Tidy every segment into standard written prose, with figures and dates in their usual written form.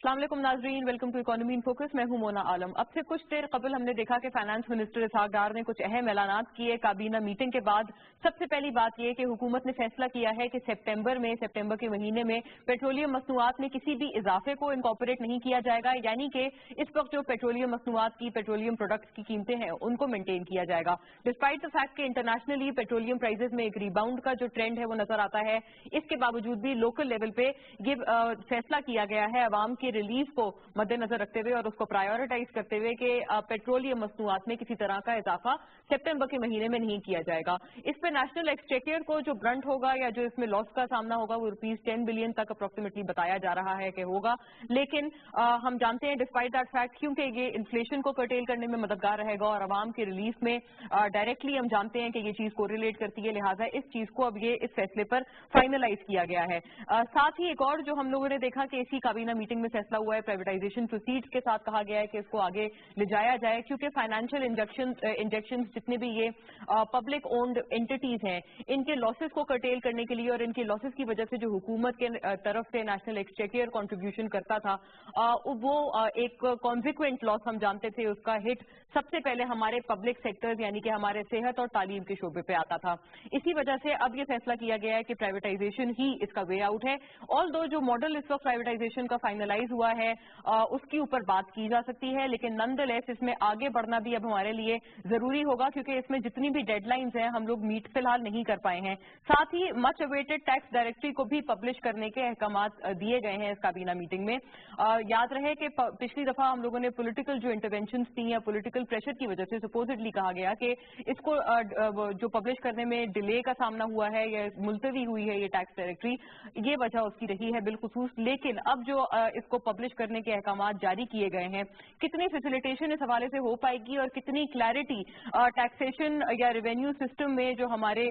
अस्सलाम वालेकुम नाजरीन, welcome to economy in focus. मैं हूं मोना आलम। अब से कुछ देर कबल हमने देखा कि फाइनेंस मिनिस्टर इसहाक डार ने कुछ अहम ऐलानात किए काबीना मीटिंग के बाद। सबसे पहली बात यह कि हुकूमत ने फैसला किया है कि सितंबर के महीने में पेट्रोलियम मसनूआत में किसी भी इजाफे को इनकॉर्पोरेट नहीं किया जाएगा, यानी कि इस वक्त जो पेट्रोलियम मसनूआत की पेट्रोलियम प्रोडक्ट्स की कीमतें हैं उनको मेंटेन किया जाएगा। डिस्पाइट द फैक्ट कि इंटरनेशनली पेट्रोलियम प्राइसेस में एक रिबाउंड का जो ट्रेंड है वो नजर आता है, इसके बावजूद भी लोकल लेवल पे ये फैसला किया गया है अवाम की रिलीफ को मद्देनजर रखते हुए और उसको प्रायोरिटाइज करते हुए कि पेट्रोलियम मसनूआत में किसी तरह का इजाफा सितंबर के महीने में नहीं किया जाएगा। इस पे नेशनल एक्सचेकर को जो ब्रंट होगा या जो इसमें लॉस का सामना होगा वो ₹10 बिलियन तक अप्रोक्सीमेटली बताया जा रहा है कि होगा। लेकिन हम जानते हैं डिस्पाइट दैट फैक्ट, क्योंकि ये इन्फ्लेशन को कर्टेल करने में मददगार रहेगा और अवाम की रिलीफ में डायरेक्टली हम जानते हैं कि ये चीज कोरिलेट करती है, लिहाजा इस चीज को अब ये इस फैसले पर फाइनलाइज किया गया है। साथ ही एक और जो हम लोगों ने देखा कि इसी काबीना मीटिंग में फैसला हुआ है, प्राइवेटाइजेशन प्रोसीड्स के साथ कहा गया है कि इसको आगे ले जाया जाए, क्योंकि फाइनेंशियल इंजेक्शन जितने भी ये पब्लिक ओन्ड एंटिटीज हैं इनके लॉसेस को कर्टेल करने के लिए और इनके लॉसेस की वजह से जो हुकूमत के तरफ से नेशनल एक्सचेकर कंट्रीब्यूशन करता था वो एक कॉन्सिक्वेंट लॉस हम जानते थे, उसका हिट सबसे पहले हमारे पब्लिक सेक्टर्स यानी कि हमारे सेहत और तालीम के शोबे पे आता था। इसी वजह से अब ये फैसला किया गया है कि प्राइवेटाइजेशन ही इसका वे आउट है। ऑल दो जो मॉडल इस वक्त प्राइवेटाइजेशन का फाइनलाइज हुआ है उसकी ऊपर बात की जा सकती है, लेकिन नॉनदलेस इसमें आगे बढ़ना भी अब हमारे लिए जरूरी होगा, क्योंकि इसमें जितनी भी डेडलाइंस हैं हम लोग मीट फिलहाल नहीं कर पाए हैं। साथ ही मच अवेटेड टैक्स डायरेक्टरी को भी पब्लिश करने के अहकामात दिए गए हैं इस काबीना मीटिंग में। याद रहे कि पिछली दफा हम लोगों ने पॉलिटिकल जो इंटरवेंशन थी या पॉलिटिकल प्रेशर की वजह से सपोजिटली कहा गया कि इसको जो पब्लिश करने में डिले का सामना हुआ है या मुलतवी हुई है ये टैक्स डायरेक्टरी, ये वजह उसकी रही है बिलखुसूस। लेकिन अब जो इसको पब्लिश करने के अहकामात जारी किए गए हैं, कितनी फैसिलिटेशन इस हवाले से हो पाएगी और कितनी क्लैरिटी टैक्सेशन या रेवेन्यू सिस्टम में जो हमारे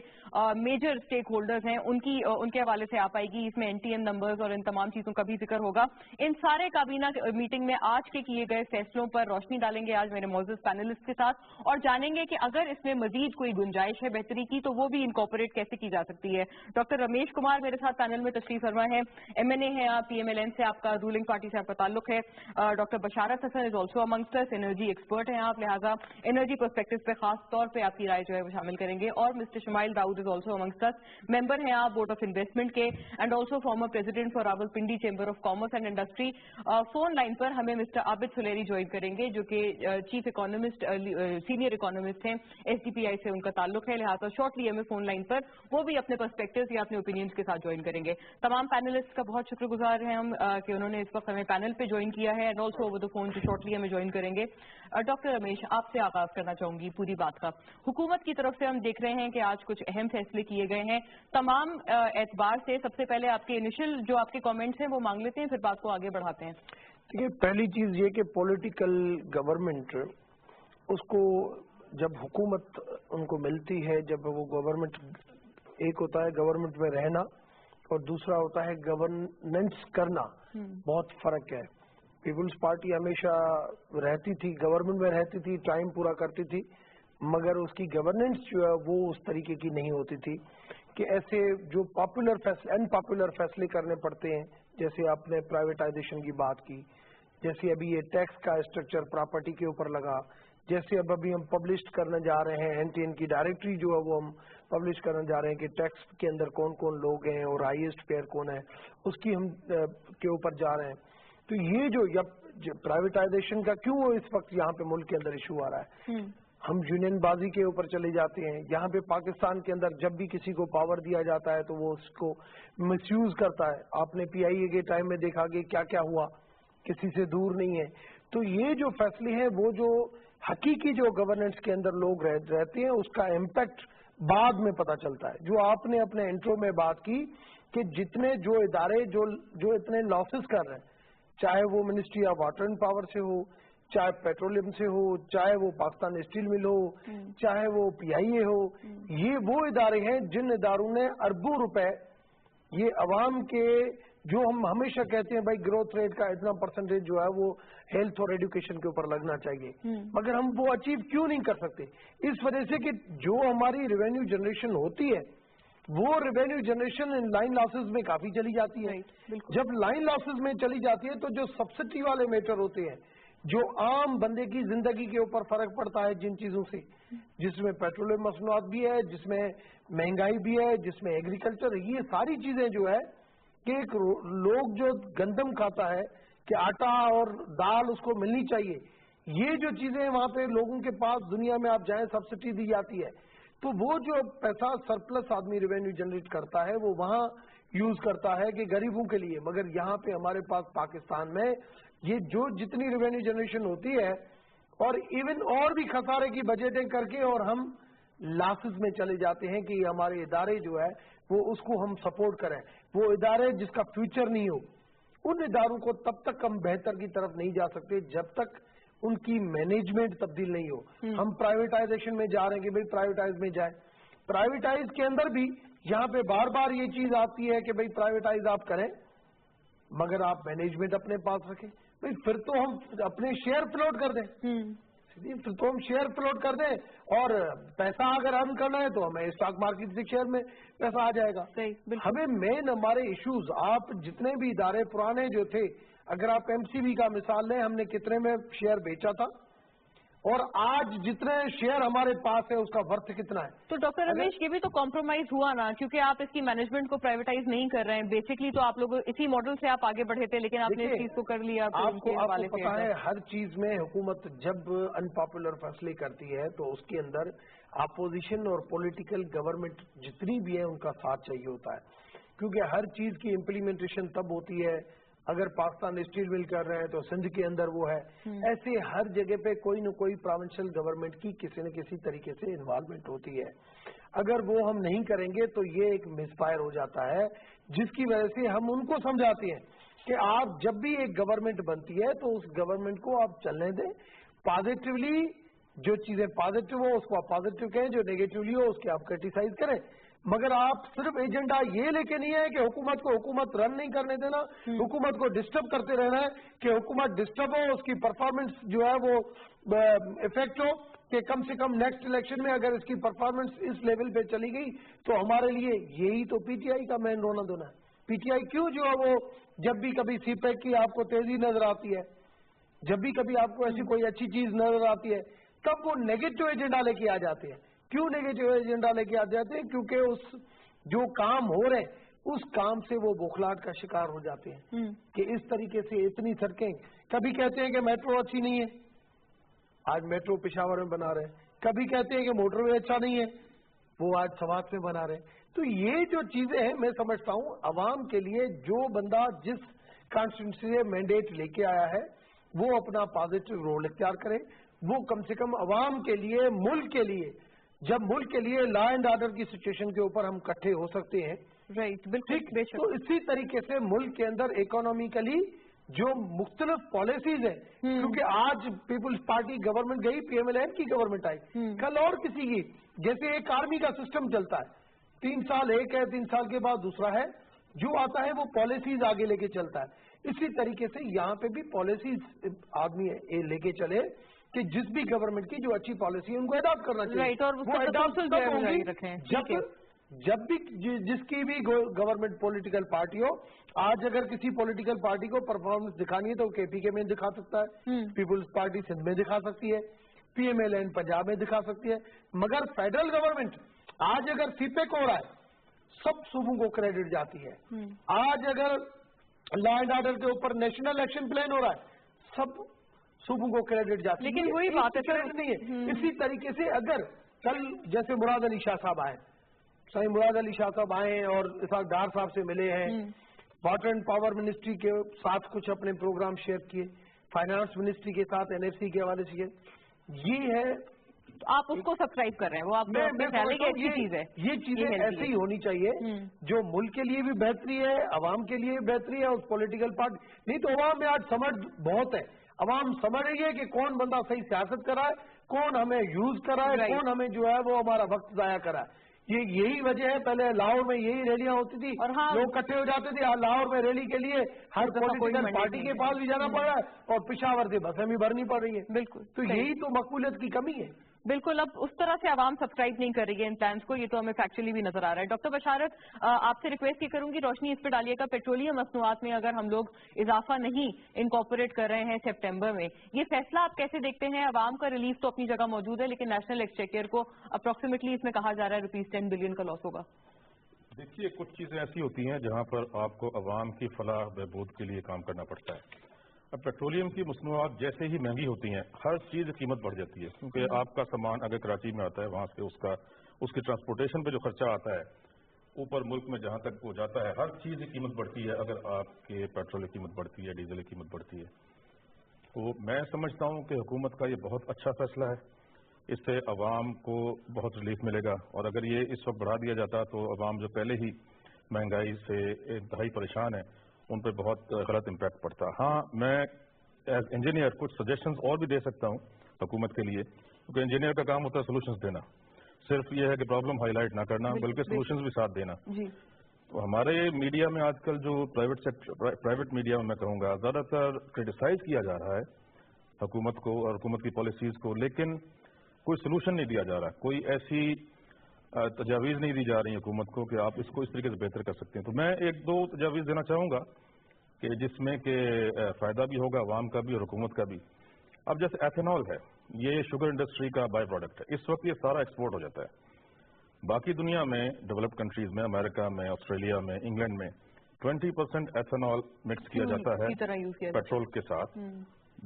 मेजर स्टेक होल्डर्स हैं उनके हवाले से आ पाएगी, इसमें NTN नंबर्स और इन तमाम चीजों का भी जिक्र होगा। इन सारे काबीना मीटिंग में आज के किए गए फैसलों पर रोशनी डालेंगे आज मेरे मौजूद पैनलिस्ट के साथ और जानेंगे कि अगर इसमें मजीद कोई गुंजाइश है बेहतरी की तो वो भी इनकॉर्पोरेट कैसे की जा सकती है। डॉक्टर रमेश कुमार मेरे साथ पैनल में तशरीफ फरमा है, MNA है आप, PMLN से आपका रूलिंग पार्टी से आपका ताल्लुक है। Doctor Basharat Hasan is also amongst us, energy expert हैं आप, लिहाजा एनर्जी पर्सपेक्टिव पे खास तौर पे आपकी राय जो है वो शामिल करेंगे। और mister Shamail Daud is also amongst us, member हैं आप बोर्ड ऑफ इन्वेस्टमेंट के and also former president for Rawalpindi chamber of commerce and industry. Phone line पर हमें मिस्टर आबिद सुलेरी ज्वाइन करेंगे जो कि चीफ इकोनॉमिस्ट सीनियर इकोनॉमिस्ट हैं, SDPI से उनका ताल्लुक है, लिहाजा शॉर्टली हमें फोन लाइन पर वो भी अपने पर्सपेक्टिव्स या अपने ओपिनियंस के साथ ज्वाइन करेंगे। तमाम पैनलिस्ट का बहुत शुक्रगुजार हैं हम कि उन्होंने इस वक्त हमें पैनल पे ज्वाइन किया है and also over the phone जो शॉर्टली हमें ज्वाइन करेंगे। डॉक्टर रमेश, आपसे आगाज करना चाहूंगी पूरी बात का। हुकूमत की तरफ से हम देख रहे हैं कि आज कुछ अहम फैसले किए गए हैं तमाम एतबार से। सबसे पहले आपके इनिशियल जो आपके कमेंट्स हैं वो मांग लेते हैं, फिर बात को आगे बढ़ाते हैं। देखिए, पहली चीज ये कि पॉलिटिकल गवर्नमेंट उसको जब हुकूमत उनको मिलती है, जब वो गवर्नमेंट, एक होता है गवर्नमेंट में रहना और दूसरा होता है गवर्नेंस करना, बहुत फर्क है। पीपुल्स पार्टी हमेशा रहती थी, गवर्नमेंट में रहती थी, टाइम पूरा करती थी, मगर उसकी गवर्नेंस जो है वो उस तरीके की नहीं होती थी कि ऐसे जो पॉपुलर फैसले, अनपॉपुलर फैसले करने पड़ते हैं। जैसे आपने प्राइवेटाइजेशन की बात की, जैसे अभी ये टैक्स का स्ट्रक्चर प्रॉपर्टी के ऊपर लगा, जैसे अब अभी हम पब्लिश करने जा रहे हैं NTN की डायरेक्टरी जो है वो हम पब्लिश करने जा रहे हैं कि टैक्स के अंदर कौन कौन लोग हैं और हाईएस्ट पेयर कौन है, उसकी हम के ऊपर जा रहे हैं। तो ये जो प्राइवेटाइजेशन का क्यों इस वक्त यहाँ पे मुल्क के अंदर इशू आ रहा है, हम यूनियन बाजी के ऊपर चले जाते हैं। यहाँ पे पाकिस्तान के अंदर जब भी किसी को पावर दिया जाता है तो वो उसको मिसयूज करता है। आपने PIA के टाइम में देखा कि क्या क्या हुआ, किसी से दूर नहीं है। तो ये जो फैसले हैं वो जो हकीकी जो गवर्नेंस के अंदर लोग रहते हैं उसका इम्पैक्ट बाद में पता चलता है। जो आपने अपने इंट्रो में बात की कि जितने जो इदारे जो इतने लॉसेस कर रहे हैं, चाहे वो ministry of water and power से हो, चाहे पेट्रोलियम से हो, चाहे वो पाकिस्तान स्टील मिल हो, चाहे वो PIA हो, ये वो इदारे हैं जिन इदारों ने अरबों रुपए ये अवाम के, जो हम हमेशा कहते हैं भाई ग्रोथ रेट का इतना परसेंटेज जो है वो हेल्थ और एजुकेशन के ऊपर लगना चाहिए, मगर हम वो अचीव क्यों नहीं कर सकते? इस वजह से कि जो हमारी रेवेन्यू जनरेशन होती है وہ revenue generation in line losses میں کافی چلی جاتی ہے. جب لائن لاسز میں چلی جاتی ہے تو جو سبسڈی والے میٹر ہوتے ہیں, جو عام بندے کی زندگی کے اوپر فرق پڑتا ہے جن چیزوں سے, جس میں پیٹرولیم مصنوعات بھی ہے, جس میں مہنگائی بھی ہے, جس میں ایگریکلچر, یہ ساری چیزیں جو ہے کہ ایک لوگ جو گندم کھاتا ہے کہ آٹا اور دال اس کو ملنی چاہیے, یہ جو چیزیں وہاں پہ لوگوں کے پاس دنیا میں آپ جائیں سبسڈی دی جاتی ہے, تو وہ جو پیسہ سرپلس آدمی ریونیو جنریٹ کرتا ہے وہ وہاں یوز کرتا ہے کہ غریبوں کے لیے. مگر یہاں پہ ہمارے پاس پاکستان میں یہ جو جتنی ریونیو جنریشن ہوتی ہے اور ایون اور بھی خسارے کی بجٹیں کر کے اور ہم لاسز میں چلے جاتے ہیں کہ ہمارے ادارے جو ہے وہ اس کو ہم سپورٹ کریں. وہ ادارے جس کا فیوچر نہیں ہو, ان اداروں کو تب تک ہم بہتر کی طرف نہیں جا سکتے جب تک ان کی مینجمنٹ تبدیل نہیں ہو. ہم پرائیویٹائزیشن میں جا رہے ہیں کہ بھئی پرائیویٹائز میں جائیں. پرائیویٹائز کے اندر بھی یہاں پہ بار بار یہ چیز آتی ہے کہ بھئی پرائیویٹائز آپ کریں مگر آپ مینجمنٹ اپنے پاس رکھیں. بھئی پھر تو ہم اپنے شیئر فلوٹ کر دیں, پھر تو ہم شیئر فلوٹ کر دیں اور پیسہ اگر ارن کرنا ہے تو ہمیں اسٹاک مارکیٹ سے شیئر میں پیسہ آ جائے گا. ہمیں مین ہمارے ایشوز, آپ جتنے بھی ادارے پرانے جو تھے, اگر آپ ایم سی بی کا مثال لیں, ہم نے کتنے میں شیئر بیچا تھا اور آج جتنے شیئر ہمارے پاس ہے اس کا ورتھ کتنا ہے. تو ڈاکٹر رمیش یہ بھی تو کمپرومائز ہوا نا, کیونکہ آپ اس کی مینجمنٹ کو پرائیویٹائز نہیں کر رہے ہیں. بیسکلی تو آپ لوگ اسی ماڈل سے آپ آگے بڑھے تھے, لیکن آپ نے اس چیز کو کر لیا. آپ کو پتا ہے ہر چیز میں حکومت جب انپاپولر فیصلے کرتی ہے تو اس کے اندر اپوزیشن اور پولیٹیکل گورنمنٹ جتنی بھی ہے ان کا ساتھ چاہیے ہوتا ہے, کیونکہ ہر چیز کی امپلیمنٹیشن تب ہوتی ہے. اگر پاکستان اسٹیل مل کر رہے ہیں تو سندھ کے اندر وہ ہے. ایسے ہر جگہ پہ کوئی نہ کوئی پروونشل گورنمنٹ کی کسی نہ کسی طریقے سے انوالومنٹ ہوتی ہے. اگر وہ ہم نہیں کریں گے تو یہ ایک مس فائر ہو جاتا ہے, جس کی وجہ سے ہم ان کو سمجھاتے ہیں کہ آپ جب بھی ایک گورنمنٹ بنتی ہے تو اس گورنمنٹ کو آپ چلنے دیں پازیٹیولی. جو چیزیں پازیٹیو ہو اس کو آپ پازیٹیو کہیں, جو نیگیٹیولی ہو اس کے آپ کرٹیسائز کریں. مگر آپ صرف ایجنڈا یہ لے کے نہیں ہے کہ حکومت کو حکومت رن نہیں کرنے دینا, حکومت کو ڈسٹرب کرتے رہنا ہے کہ حکومت ڈسٹرب ہو, اس کی پرفارمنس جو ہے وہ افیکٹ ہو کہ کم سے کم نیکسٹ الیکشن میں اگر اس کی پرفارمنس اس لیول پہ چلی گئی تو ہمارے لیے یہی تو پی ٹی آئی کا مین رونا دھونا ہے. پی ٹی آئی کیوں جو ہے وہ جب بھی کبھی سی پیک کی آپ کو تیزی نظر آتی ہے, جب بھی کبھی آپ کو ایسی کوئی اچھی چیز نظر آتی ہے, تب وہ نیگیٹو ایجنڈا لے کے آ جاتے ہیں. کیوں نیگیٹو ایجنڈا لے کے آ جاتے ہیں؟ کیونکہ اس جو کام ہو رہے ہیں اس کام سے وہ بوکھلاہٹ کا شکار ہو جاتے ہیں کہ اس طریقے سے اتنی سڑکیں, کبھی کہتے ہیں کہ میٹرو اچھی نہیں ہے, آج میٹرو پشاور میں بنا رہے ہیں. کبھی کہتے ہیں کہ موٹر وے اچھا نہیں ہے, وہ آج سوات میں بنا رہے ہیں. تو یہ جو چیزیں ہیں میں سمجھتا ہوں عوام کے لیے جو بندہ جس کانسٹیٹوئنسی سے مینڈیٹ لے کے آیا ہے وہ اپنا پازیٹو رول اختیار کرے. وہ کم سے کم عوام کے لیے, ملک کے لیے, جب ملک کے لیے لا اینڈ آرڈر کی سچویشن کے اوپر ہم اکٹھے ہو سکتے ہیں, رائٹ, بالکل, تو اسی طریقے سے ملک کے اندر اکانومیکلی جو مختلف پالیسیز ہیں, کیونکہ آج پیپلز پارٹی گورنمنٹ گئی, پی ایم ایل این کی گورنمنٹ آئی, کل اور کسی کی, جیسے ایک آرمی کا سسٹم چلتا ہے, 3 سال ایک ہے, 3 سال کے بعد دوسرا ہے, جو آتا ہے وہ پالیسیز آگے لے کے چلتا ہے. اسی طریقے سے یہاں پہ بھی پالیسیز آدمی لے کے چلے کہ جس بھی گورنمنٹ کی جو اچھی پالیسی ہے ان کو اڈاپٹ کرنا چاہیے. وہ اڈاپٹ جب بھی جس کی بھی گورنمنٹ پولیٹیکل پارٹی ہو. آج اگر کسی پولیٹیکل پارٹی کو پرفارمنس دکھانی ہے تو کے پی کے میں دکھا سکتا ہے, پیپلز پارٹی سندھ میں دکھا سکتی ہے, P M L N Punjab میں دکھا سکتی ہے. مگر فیڈرل گورنمنٹ آج اگر سی پیک ہو رہا ہے سب صوبوں کو کریڈٹ جاتی ہے. آج اگر لا اینڈ آرڈر کے اوپر نیشنل ایکشن پلان ہو رہا ہے سب صوبوں کو کریڈٹ جاتی ہے. لیکن وہی بات ہے نہیں ہے. اسی طریقے سے اگر کل جیسے مراد علی شاہ صاحب آئے, صحیح مراد علی شاہ صاحب آئے اور اسحاق ڈار صاحب سے ملے ہیں, واٹر اینڈ پاور منسٹری کے ساتھ کچھ اپنے پروگرام شیئر کیے, فائنانس منسٹری کے ساتھ این ایف سی کے حوالے سے, یہ ہے آپ اس کو سبسکرائب کر رہے ہیں, وہ آپ اچھی چیز ہے. یہ چیزیں ایسی ہی ہونی چاہیے جو ملک کے لیے بھی بہتری ہے, عوام کے لیے بہتری ہے, اس پولیٹیکل پارٹی. نہیں تو عوام میں آج سمجھ بہت ہے, عوام سمجھ رہی ہے کہ کون بندہ صحیح سیاست کرا ہے, کون ہمیں یوز کرا ہے, کون ہمیں جو ہے وہ ہمارا وقت ضائع کرا ہے. یہی وجہ ہے. پہلے لاہور میں یہی ریلیاں ہوتی تھی, لوگ اکٹھے ہو جاتے تھے. لاہور میں ریلی کے لیے ہر پولیٹیکل پارٹی کے پاس بھی جانا پڑ رہا ہے اور پشاور سے بسیں بھی بھرنی پڑ رہی ہے. بالکل, تو یہی تو مقبولیت کی کمی ہے. بالکल, अब उस तरह से आवाम सब्सक्राइब नहीं कर रही है इन प्लान्स को, ये तो हमें फैक्चुअली भी नजर आ रहा है. डॉक्टर बशारत, आपसे रिक्वेस्ट ये करूंगी, रोशनी इस पे डालिएगा, पेट्रोलियम मसनूआत में अगर हम लोग इजाफा नहीं इनकॉर्पोरेट कर रहे हैं सितंबर में, ये फैसला आप कैसे देखते हैं? आवाम का रिलीफ तो अपनी जगह मौजूद है, लेकिन नेशनल एक्सचेकर को अप्रोक्सीमेटली इसमें कहा जा रहा है ₹10 बिलियन का लॉस होगा. देखिए, कुछ चीजें ऐसी होती हैं जहां पर आपको अवाम की फलाह बहबूद के लिए काम करना पड़ता है. अब पेट्रोलियम की मसनूआत जैसे ही महंगी होती हैं, हर चीज की कीमत बढ़ जाती है, क्योंकि आपका सामान अगर कराची में आता है, वहां से उसकी ट्रांसपोर्टेशन पे जो खर्चा आता है, ऊपर मुल्क में जहां तक वो जाता है, हर चीज की कीमत बढ़ती है. अगर आपके पेट्रोल की कीमत बढ़ती है, डीजल की कीमत बढ़ती है, तो मैं समझता हूं कि हुकूमत का ये बहुत अच्छा फैसला है. इससे अवाम को बहुत रिलीफ मिलेगा. और अगर ये इस वक्त बढ़ा दिया जाता तो अवाम जो पहले ही महंगाई से इंतहाई परेशान है, उन पर बहुत गलत इम्पैक्ट पड़ता. हाँ, मैं एज इंजीनियर कुछ सजेशंस और भी दे सकता हूँ हुकूमत के लिए, क्योंकि इंजीनियर का काम होता है सोल्यूशंस देना. सिर्फ ये है कि प्रॉब्लम हाईलाइट ना करना, बल्कि सोल्यूशंस भी साथ देना. तो हमारे मीडिया में आजकल जो प्राइवेट मीडिया में मैं कहूँगा, ज़्यादातर क्रिटिसाइज किया जा रहा है हुकूमत को और हुकूमत की पॉलिसीज़ को, लेकिन कोई सोल्यूशन नहीं दिया जा रहा. कोई ऐसी तजावीज़ नहीं दी जा रही हुकूमत को कि आप इसको इस तरीके से बेहतर कर सकते हैं. तो मैं एक दो तजावीज़ देना चाहूँगा कि जिसमें कि फ़ायदा भी होगा अवाम का भी और हुकूमत का भी. अब जैसे एथेनॉल है, ये शुगर इंडस्ट्री का बाय प्रोडक्ट है. इस वक्त ये सारा एक्सपोर्ट हो जाता है. बाकी दुनिया में, डेवलप्ड कंट्रीज में, अमेरिका में, ऑस्ट्रेलिया में, इंग्लैंड में 20% एथेनॉल मिक्स किया जाता है पेट्रोल के साथ,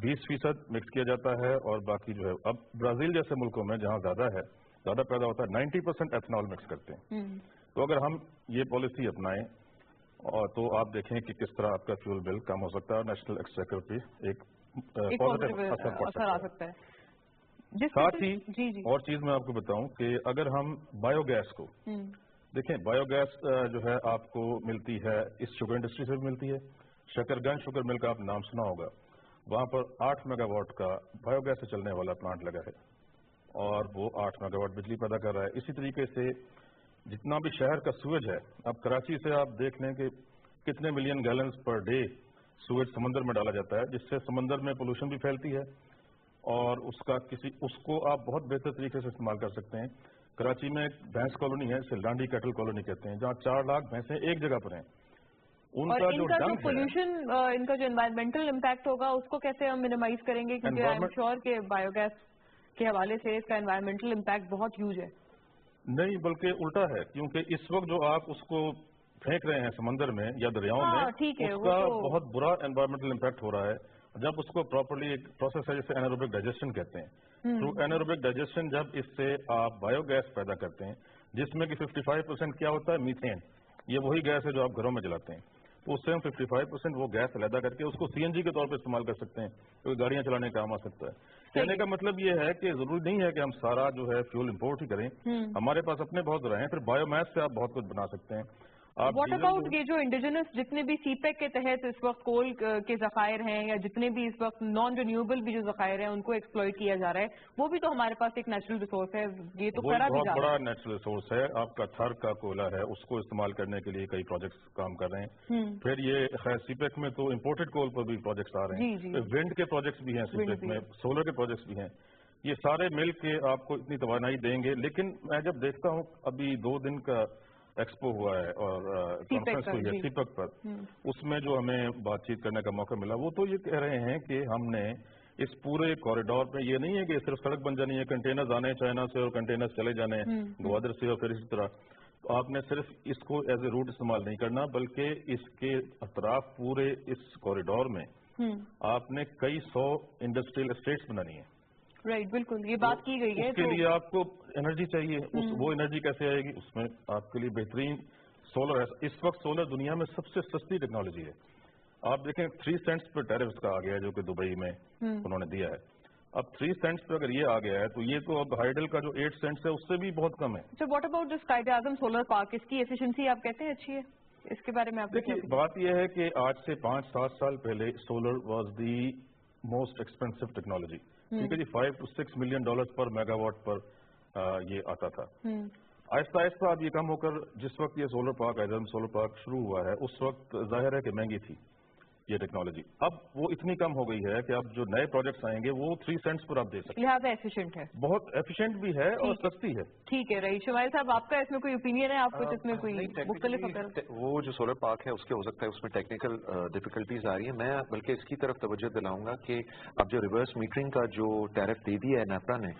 20% मिक्स किया जाता है, और बाकी जो है, अब ब्राजील जैसे मुल्कों में जहां ज्यादा पैदा होता है, 90% एथेनॉल मिक्स करते हैं. तो अगर हम ये पॉलिसी अपनाएं और तो आप देखें कि किस तरह आपका फ्यूल बिल कम हो सकता है और नेशनल एक्सचेकर पे एक पॉजिटिव असर पड़ सकता है. साथ ही और चीज मैं आपको बताऊं कि अगर हम बायोगैस को देखें, बायोगैस जो है आपको मिलती है इस शुगर इंडस्ट्री से भी मिलती है. शकरगंज शुगर मिल का आप नाम सुना होगा, वहां पर 8 मेगावाट का बायोगैस से चलने वाला प्लांट लगा है और वो 8 मेगावाट बिजली पैदा कर रहा है. इसी तरीके से जितना भी शहर का सूरज है, अब कराची से आप देख लें कि कितने मिलियन गैलन्स पर डे सूरज समंदर में डाला जाता है, जिससे समंदर में पोल्यूशन भी फैलती है और उसको आप बहुत बेहतर तरीके से इस्तेमाल कर सकते हैं. कराची में एक भैंस कॉलोनी है, इसे लांडी कैटल कॉलोनी कहते हैं, जहाँ 4 लाख भैंसें एक जगह पर हैं. उनका जो पोल्यूशन, इनका जो एनवायरमेंटल इम्पैक्ट होगा, उसको कैसे हम मिनिमाइज करेंगे? क्योंकि आई एम श्योर के बायोगैस के हवाले से इसका एनवायरमेंटल इम्पैक्ट बहुत ह्यूज है. नहीं, बल्कि उल्टा है, क्योंकि इस वक्त जो आप उसको फेंक रहे हैं समंदर में या दरियाओं में, उसका बहुत बुरा एनवायरमेंटल इम्पैक्ट हो रहा है. जब उसको प्रॉपर्ली एक प्रोसेस है जिसे एनारोबिक डाइजेशन कहते हैं, थ्रू एनारोबिक डाइजेशन जब इससे आप बायोगैस पैदा करते हैं, जिसमें कि 55% क्या होता है, मीथेन. ये वही गैस है जो आप घरों में जलाते हैं. तो उससे हम 55% वो गैस अलहदा करके उसको सीएनजी के तौर पर इस्तेमाल कर सकते हैं, क्योंकि गाड़ियां चलाने का काम आ सकता है. कहने का मतलब ये है कि जरूरी नहीं है कि हम सारा जो है फ्यूल इंपोर्ट ही करें. हमारे पास अपने बहुत रहे हैं, फिर बायोमैस से आप बहुत कुछ बना सकते हैं. व्हाट अबाउट ये जो इंडिजिनस जितने भी सीपेक के तहत इस वक्त कोल के जखायर हैं, या जितने भी इस वक्त नॉन रिन्यूएबल भी जो जखायर हैं, उनको एक्सप्लॉइट किया जा रहा है, वो भी तो हमारे पास एक नेचुरल रिसोर्स है. ये तो करा भी जा रहा है. बहुत बड़ा नेचुरल रिसोर्स है. आपका थर का कोयला है, उसको इस्तेमाल करने के लिए कई प्रोजेक्ट्स काम कर रहे हैं. फिर ये खैर सीपेक में तो इम्पोर्टेड कोल पर भी प्रोजेक्ट्स आ रहे हैं. विंड के प्रोजेक्ट्स भी हैं सीपेक में, सोलर के प्रोजेक्ट्स भी हैं. ये सारे मिल के आपको इतनी तवानाई देंगे. लेकिन मैं जब देखता हूँ, अभी 2 दिन का एक्सपो हुआ है और कॉन्फ्रेंस हुई है सीपेक पर, उसमें जो हमें बातचीत करने का मौका मिला, वो तो ये कह रहे हैं कि हमने इस पूरे कॉरिडोर में, ये नहीं है कि सिर्फ सड़क बन जानी है, कंटेनर्स आने चाइना से और कंटेनर्स चले जाने ग्वादर से और फिर इसी तरह. तो आपने सिर्फ इसको एज ए रूट इस्तेमाल नहीं करना, बल्कि इसके अतराफ पूरे इस कॉरिडोर में आपने कई 100 इंडस्ट्रियल एस्टेट्स बनानी है. राइट, बिल्कुल, ये बात की गई है. उसके लिए आपको एनर्जी चाहिए. वो एनर्जी कैसे आएगी? उसमें आपके लिए बेहतरीन सोलर है. इस वक्त सोलर दुनिया में सबसे सस्ती टेक्नोलॉजी है. आप देखें 3 सेंट्स पर टैरिफ का आ गया है, जो कि दुबई में उन्होंने दिया है. अब 3 सेंट्स पर अगर ये आ गया है, तो ये तो अब हाइडल का जो 8 सेंट्स है उससे भी बहुत कम है. So what about this Quaid-e-Azam solar park? इसकी एफिशिएंसी आप कहते हैं अच्छी है? इसके बारे में आप देखिए, बात यह है कि आज से 5-7 साल पहले solar was the most expensive technology. ठीक है जी, $5 to $6 मिलियन पर मेगावाट पर ये आता था. आहिस्ता आहिस्ता अब ये कम होकर, जिस वक्त ये सोलर पार्क, आज़म सोलर पार्क शुरू हुआ है, उस वक्त जाहिर है कि महंगी थी. ये टेक्नोलॉजी। अब वो इतनी कम हो गई है कि अब जो नए प्रोजेक्ट्स आएंगे वो 3 सेंट्स पर आप दे सकते हैं। लिहाजा एफिशिएंट है, बहुत एफिशिएंट भी है और सस्ती है। ठीक है। रही शुमाइल साहब, आपका इसमें कोई ओपिनियन है? आप कुछ इसमें कोई मुख्तलिफ वो जो सोलर पार्क है उसके हो सकता है उसमें टेक्निकल डिफिकल्टीज आ रही है। मैं बल्कि इसकी तरफ तवज्जो दिलाऊंगा कि अब जो रिवर्स मीटरिंग का जो टैरिफ दे दिया है नेपरा ने,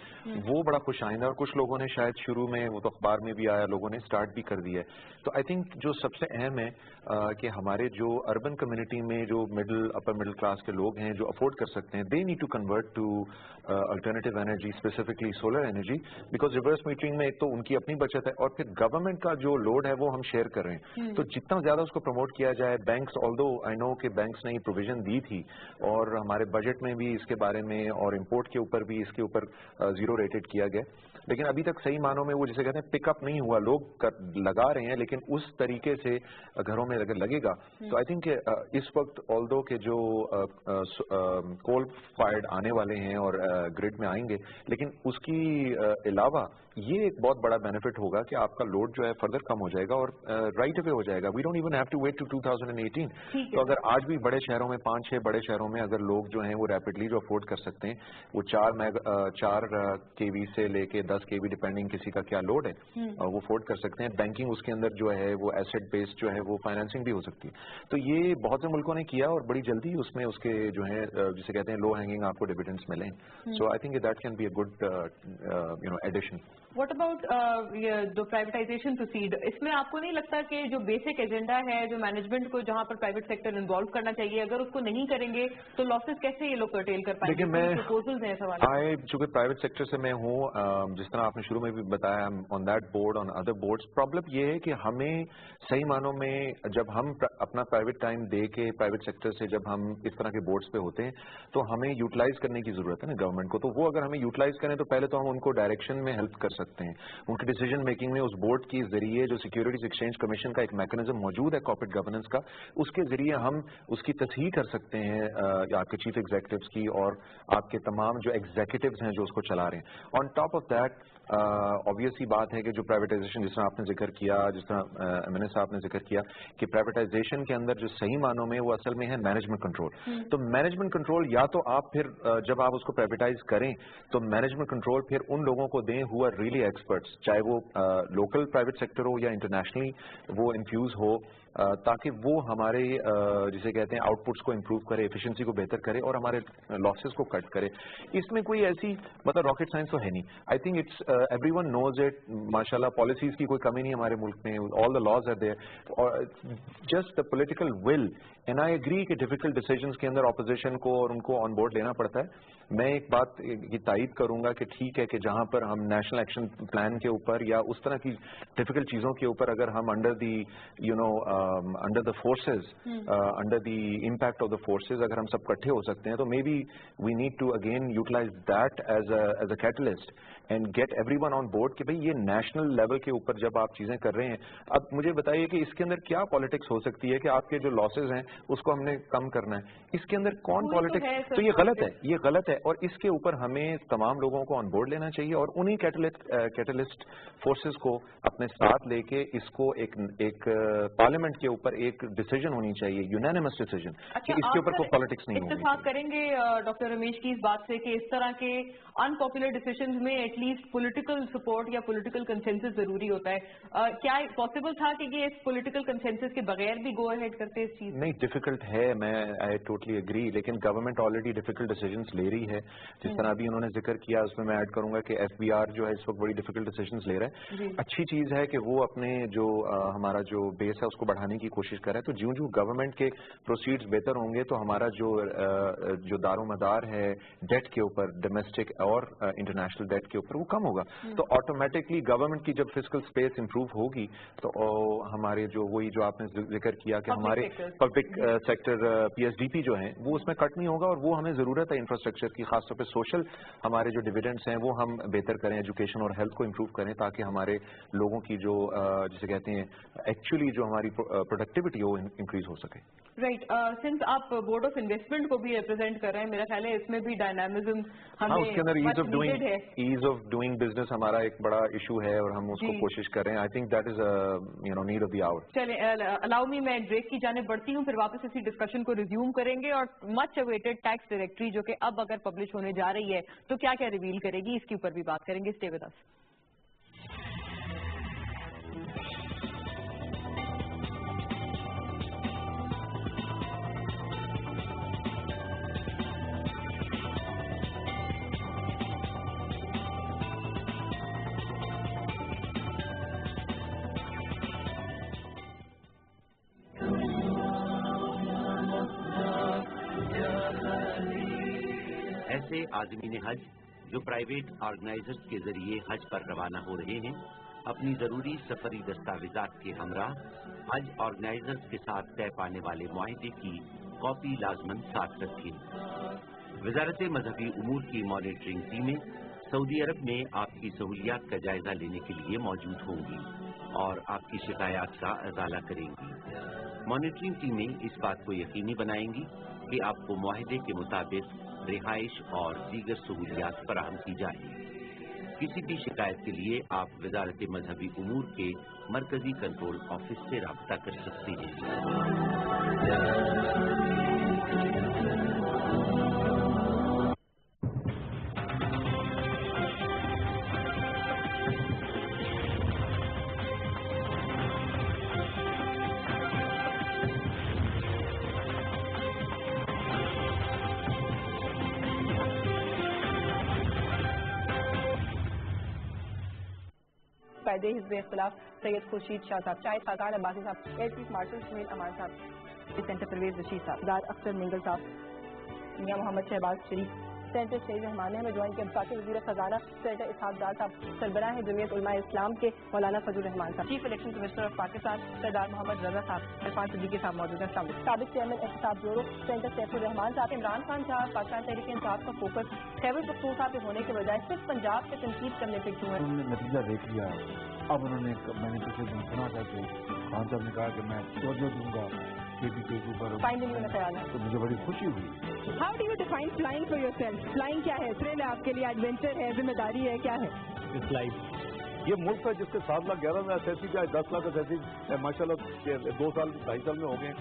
वो बड़ा खुश आइंदा, और कुछ लोगों ने शायद शुरू में, वो तो अखबार में भी आया, लोगों ने स्टार्ट भी कर दिया है। तो आई थिंक जो सबसे अहम है कि हमारे जो अर्बन कम्युनिटी में जो अपर मिडिल क्लास के लोग हैं जो अफोर्ड कर सकते हैं, they need to convert to alternative energy, specifically solar energy, because reverse metering में एक तो उनकी अपनी बचत है और फिर गवर्नमेंट का जो लोड है वो हम शेयर कर रहे हैं। तो जितना ज्यादा उसको प्रमोट किया जाए, बैंक्स, ऑल्दो आई नो कि बैंक्स ने प्रोविजन दी थी और हमारे बजट में भी इसके बारे में, और इम्पोर्ट के ऊपर भी इसके ऊपर जीरो रेटेड किया गया, लेकिन अभी तक सही मानों में वो जिसे कहते हैं पिकअप नहीं हुआ। लोग लगा रहे हैं लेकिन उस तरीके से घरों में अगर लगेगा तो आई थिंक इस वक्त ऑल्दो के जो कोल फायर्ड आने वाले हैं और ग्रिड में आएंगे, लेकिन उसकी अलावा ये एक बहुत बड़ा बेनिफिट होगा कि आपका लोड जो है फर्दर कम हो जाएगा और राइट अवे हो जाएगा। We don't even have to wait to 2018। तो अगर आज भी बड़े शहरों में, 5-6 बड़े शहरों में अगर लोग जो हैं वो रैपिडली जो अफोर्ड कर सकते हैं, वो 4 केवी से लेके 10 केवी डिपेंडिंग किसी का क्या लोड है, वो अफोर्ड कर सकते हैं। बैंकिंग उसके अंदर जो है वो एसेट बेस्ड जो है वो फाइनेंसिंग भी हो सकती है। तो ये बहुत से मुल्कों ने किया और बड़ी जल्दी उसमें उसके जो है जिसे कहते हैं लो हैंगिंग आपको डिविडेंड्स मिलें। So I think that can be a good addition. What about जो प्राइवेटाइजेशन प्रोसीड, इसमें आपको नहीं लगता कि जो बेसिक एजेंडा है, जो मैनेजमेंट को जहां पर प्राइवेट सेक्टर इन्वॉल्व करना चाहिए, अगर उसको नहीं करेंगे तो लॉसेस कैसे ये लोग कर्टेल कर पाएंगे? देखिए, मैं प्रपोजल्स हैं सवाल। चूंकि प्राइवेट सेक्टर से मैं हूँ, जिस तरह आपने शुरू में भी बताया, on that board, on other boards, problem ये है कि हमें सही मानों में जब हम अपना प्राइवेट टाइम दे के प्राइवेट सेक्टर से जब हम इस तरह के बोर्ड्स पे होते हैं तो हमें यूटिलाइज करने की जरूरत है ना गवर्नमेंट को। तो वो अगर हमें यूटिलाइज करें तो पहले तो हम उनको डायरेक्शन में हेल्प कर सकते हैं, उनकी डिसीजन मेकिंग में। उस बोर्ड के जरिए जो सिक्योरिटीज एक्सचेंज कमीशन का एक मैकेनिज्म मौजूद है कॉर्पोरेट गवर्नेंस का, उसके जरिए हम उसकी तस्हीह कर सकते हैं आपके चीफ एग्जीक्यूटिव्स की और आपके तमाम जो एग्जीक्यूटिव्स हैं जो उसको चला रहे हैं। On top of that obvious ही बात है कि जो प्राइवेटाइजेशन, जिस तरह आपने जिक्र किया, जिस तरह एमएनए साहब ने जिक्र किया कि प्राइवेटाइजेशन के अंदर जो सही मानों में वो असल में है मैनेजमेंट कंट्रोल। तो मैनेजमेंट कंट्रोल या तो आप फिर जब आप उसको प्राइवेटाइज करें तो मैनेजमेंट कंट्रोल फिर उन लोगों को दें हु आर रियली एक्सपर्ट्स, चाहे वो लोकल प्राइवेट सेक्टर हो या इंटरनेशनली वो इन्फ्यूज हो, ताकि वो हमारे जिसे कहते हैं आउटपुट्स को इम्प्रूव करे, एफिशिएंसी को बेहतर करे और हमारे लॉसेस को कट करे। इसमें कोई ऐसी मतलब रॉकेट साइंस तो है नहीं। I think it's everyone knows it, माशाल्लाह पॉलिसीज की कोई कमी नहीं हमारे मुल्क में, all the laws are there, और just the political will. And I agree कि डिफिकल्ट डिसीजंस के अंदर ऑपोजिशन को और उनको ऑन बोर्ड लेना पड़ता है। मैं एक बात की तायद करूंगा कि ठीक है कि जहां पर हम नेशनल एक्शन प्लान के ऊपर या उस तरह की डिफिकल्ट चीजों के ऊपर अगर हम under the forces, under the impact of the forces अगर हम सब इकट्ठे हो सकते हैं तो maybe we need to again utilize that as a catalyst and get everyone on board कि भाई ये नेशनल लेवल के ऊपर जब आप चीजें कर रहे हैं। अब मुझे बताइए कि इसके अंदर क्या पॉलिटिक्स हो सकती है कि आपके जो लॉसेज हैं उसको हमने कम करना है, इसके अंदर कौन पॉलिटिक्स? तो ये गलत है, ये गलत है, और इसके ऊपर हमें तमाम लोगों को ऑन बोर्ड लेना चाहिए और उन्हीं कैटलिस्ट फोर्सेस को अपने साथ लेके इसको एक पार्लियामेंट के ऊपर एक डिसीजन होनी चाहिए, यूनानिमस डिसीजन, कि इसके ऊपर कोई पॉलिटिक्स नहीं होगी। इत्तेफाक करेंगे डॉक्टर रमेश की इस बात से कि इस तरह के अनपॉपुलर डिसीजंस में एटलीस्ट पॉलिटिकल सपोर्ट या पॉलिटिकल कंसेंसस जरूरी होता है। क्या पॉसिबल था कि ये इस पॉलिटिकल कंसेंसस के बगैर भी गो अहेड करते इस चीज? नहीं, डिफिकल्ट है, मैं आई टोटली एग्री, लेकिन गवर्नमेंट ऑलरेडी डिफिकल्ट डिसीजंस ले रही है। जिस तरह अभी उन्होंने जिक्र किया उसमें मैं ऐड करूंगा कि एफबीआर जो है इस वक्त बड़ी डिफिकल्ट डिसीजंस ले रहा है। अच्छी चीज है कि वो अपने जो हमारा जो बेस है उसको बढ़ाने की कोशिश कर रहा है। तो ज्यों ज्यों गवर्नमेंट के प्रोसीड्स बेहतर होंगे तो हमारा जो दारोमदार है डेट के ऊपर, डोमेस्टिक और इंटरनेशनल डेट के ऊपर, वो कम होगा। तो ऑटोमेटिकली गवर्नमेंट की जब फिस्कल स्पेस इंप्रूव होगी तो हमारे जो वही जो आपने जिक्र किया कि हमारे पब्लिक सेक्टर पीएसडीपी जो है वो उसमें कट नहीं होगा और वो हमें जरूरत है इंफ्रास्ट्रक्चर کی خاص طور پہ سوشل ہمارے جو ڈویڈنڈس ہیں وہ ہم بہتر کریں, ایجوکیشن اور ہیلتھ کو امپروو کریں, تاکہ ہمارے لوگوں کی جو جسے کہتے ہیں ایکچولی جو ہماری پروڈکٹیوٹی وہ انکریز ہو سکے. رائٹ, سنس آپ بورڈ آف انویسٹمنٹ کو بھی ریپرزینٹ کر رہے ہیں, میرا خیال ہے اس میں بھی ڈائنامزم ہمیں اس کے اندر ایز آف ڈوئنگ بزنس ہمارا ایک بڑا ایشو ہے اور ہم اس کو کوشش کر رہے ہیں. I think that is need of the hour. چلیں الاؤ می, میں بریک کی جانب بڑھتی ہوں, پھر واپس اسی ڈسکشن کو ریزیوم کریں گے. اور مچ اویٹڈ ٹیکس ڈائریکٹری جو کہ اب اگر پبلش ہونے جا رہی ہے تو کیا کیا ریویل کرے گی, اس کے اوپر بھی بات کریں گے. Stay with us. ایسے عازمین حج جو پرائیویٹ آرگنائزرز کے ذریعے حج پر روانہ ہو رہے ہیں, اپنی ضروری سفری دستاویزات کے ہمراہ حج آرگنائزرز کے ساتھ طے پانے والے معاہدے کی کاپی لازماً ساتھ رکھیں. وزارت مذہبی امور کی مانیٹرنگ ٹیمیں سعودی عرب میں آپ کی سہولیات کا جائزہ لینے کے لیے موجود ہوں گی اور آپ کی شکایات کا ازالہ کریں گی. مانیٹرنگ ٹیمیں اس بات کو یقینی بنائیں گی کہ آپ کو معاہدے کے مطابق رہائش اور دیگر سہولیات فراہم کی جائیں. کسی بھی شکایت کے لیے آپ وزارت مذہبی امور کے مرکزی کنٹرول آفس سے رابطہ کر سکتے ہیں. قائد حزب اختلاف سید خورشید شاہ صاحب, شاہد خاقان عباسی صاحب, ایئر چیف مارشل سہیل امان صاحب, سینٹر پرویز رشید صاحب, دار اختر منگل صاحب, میاں محمد شہباز شریف, سینٹر شہید رحمان نے ہمیں جوائن کیا. وفاقی وزیر خزانہ سینٹر اسحاق ڈار صاحب, سربراہ جمعیت علماء اسلام کے مولانا فضل الرحمان صاحب, chief election commissioner of Pakistan سردار محمد رضا صاحب, عرفان صدیقی صاحب موجود ہیں. سابق چیئرمین احتساب بیورو سینٹر سیف الرحمان صاحب, عمران خان صاحب, پاکستان تحریک انصاف کا فوکس خیبر پختونخوا پہ ہونے کے بجائے صرف پنجاب پہ تنقید کرنے پہ کیوں ہے؟ انہوں نے نتیجہ دیکھ لیا. اب انہوں نے, میں نے پچھلے دن سنا تھا کہ خان صاحب نے کہا کہ میں توجہ دوں گا KPK کے اوپر, فائنلی انہیں خیال ہے تو مجھے بڑی خوشی ہوئی. How do you define flying for your self? Flying کیا ہے؟ تھرل ہے آپ کے لیے, ایڈونچر ہے, ذمہ داری ہے, کیا ہے؟ یہ ملک ہے جس کے 7,11,000 ایس کا ہے, 10 لاکھ ایس ماشاء اللہ 2 سال 2.5 سال میں ہو گئے.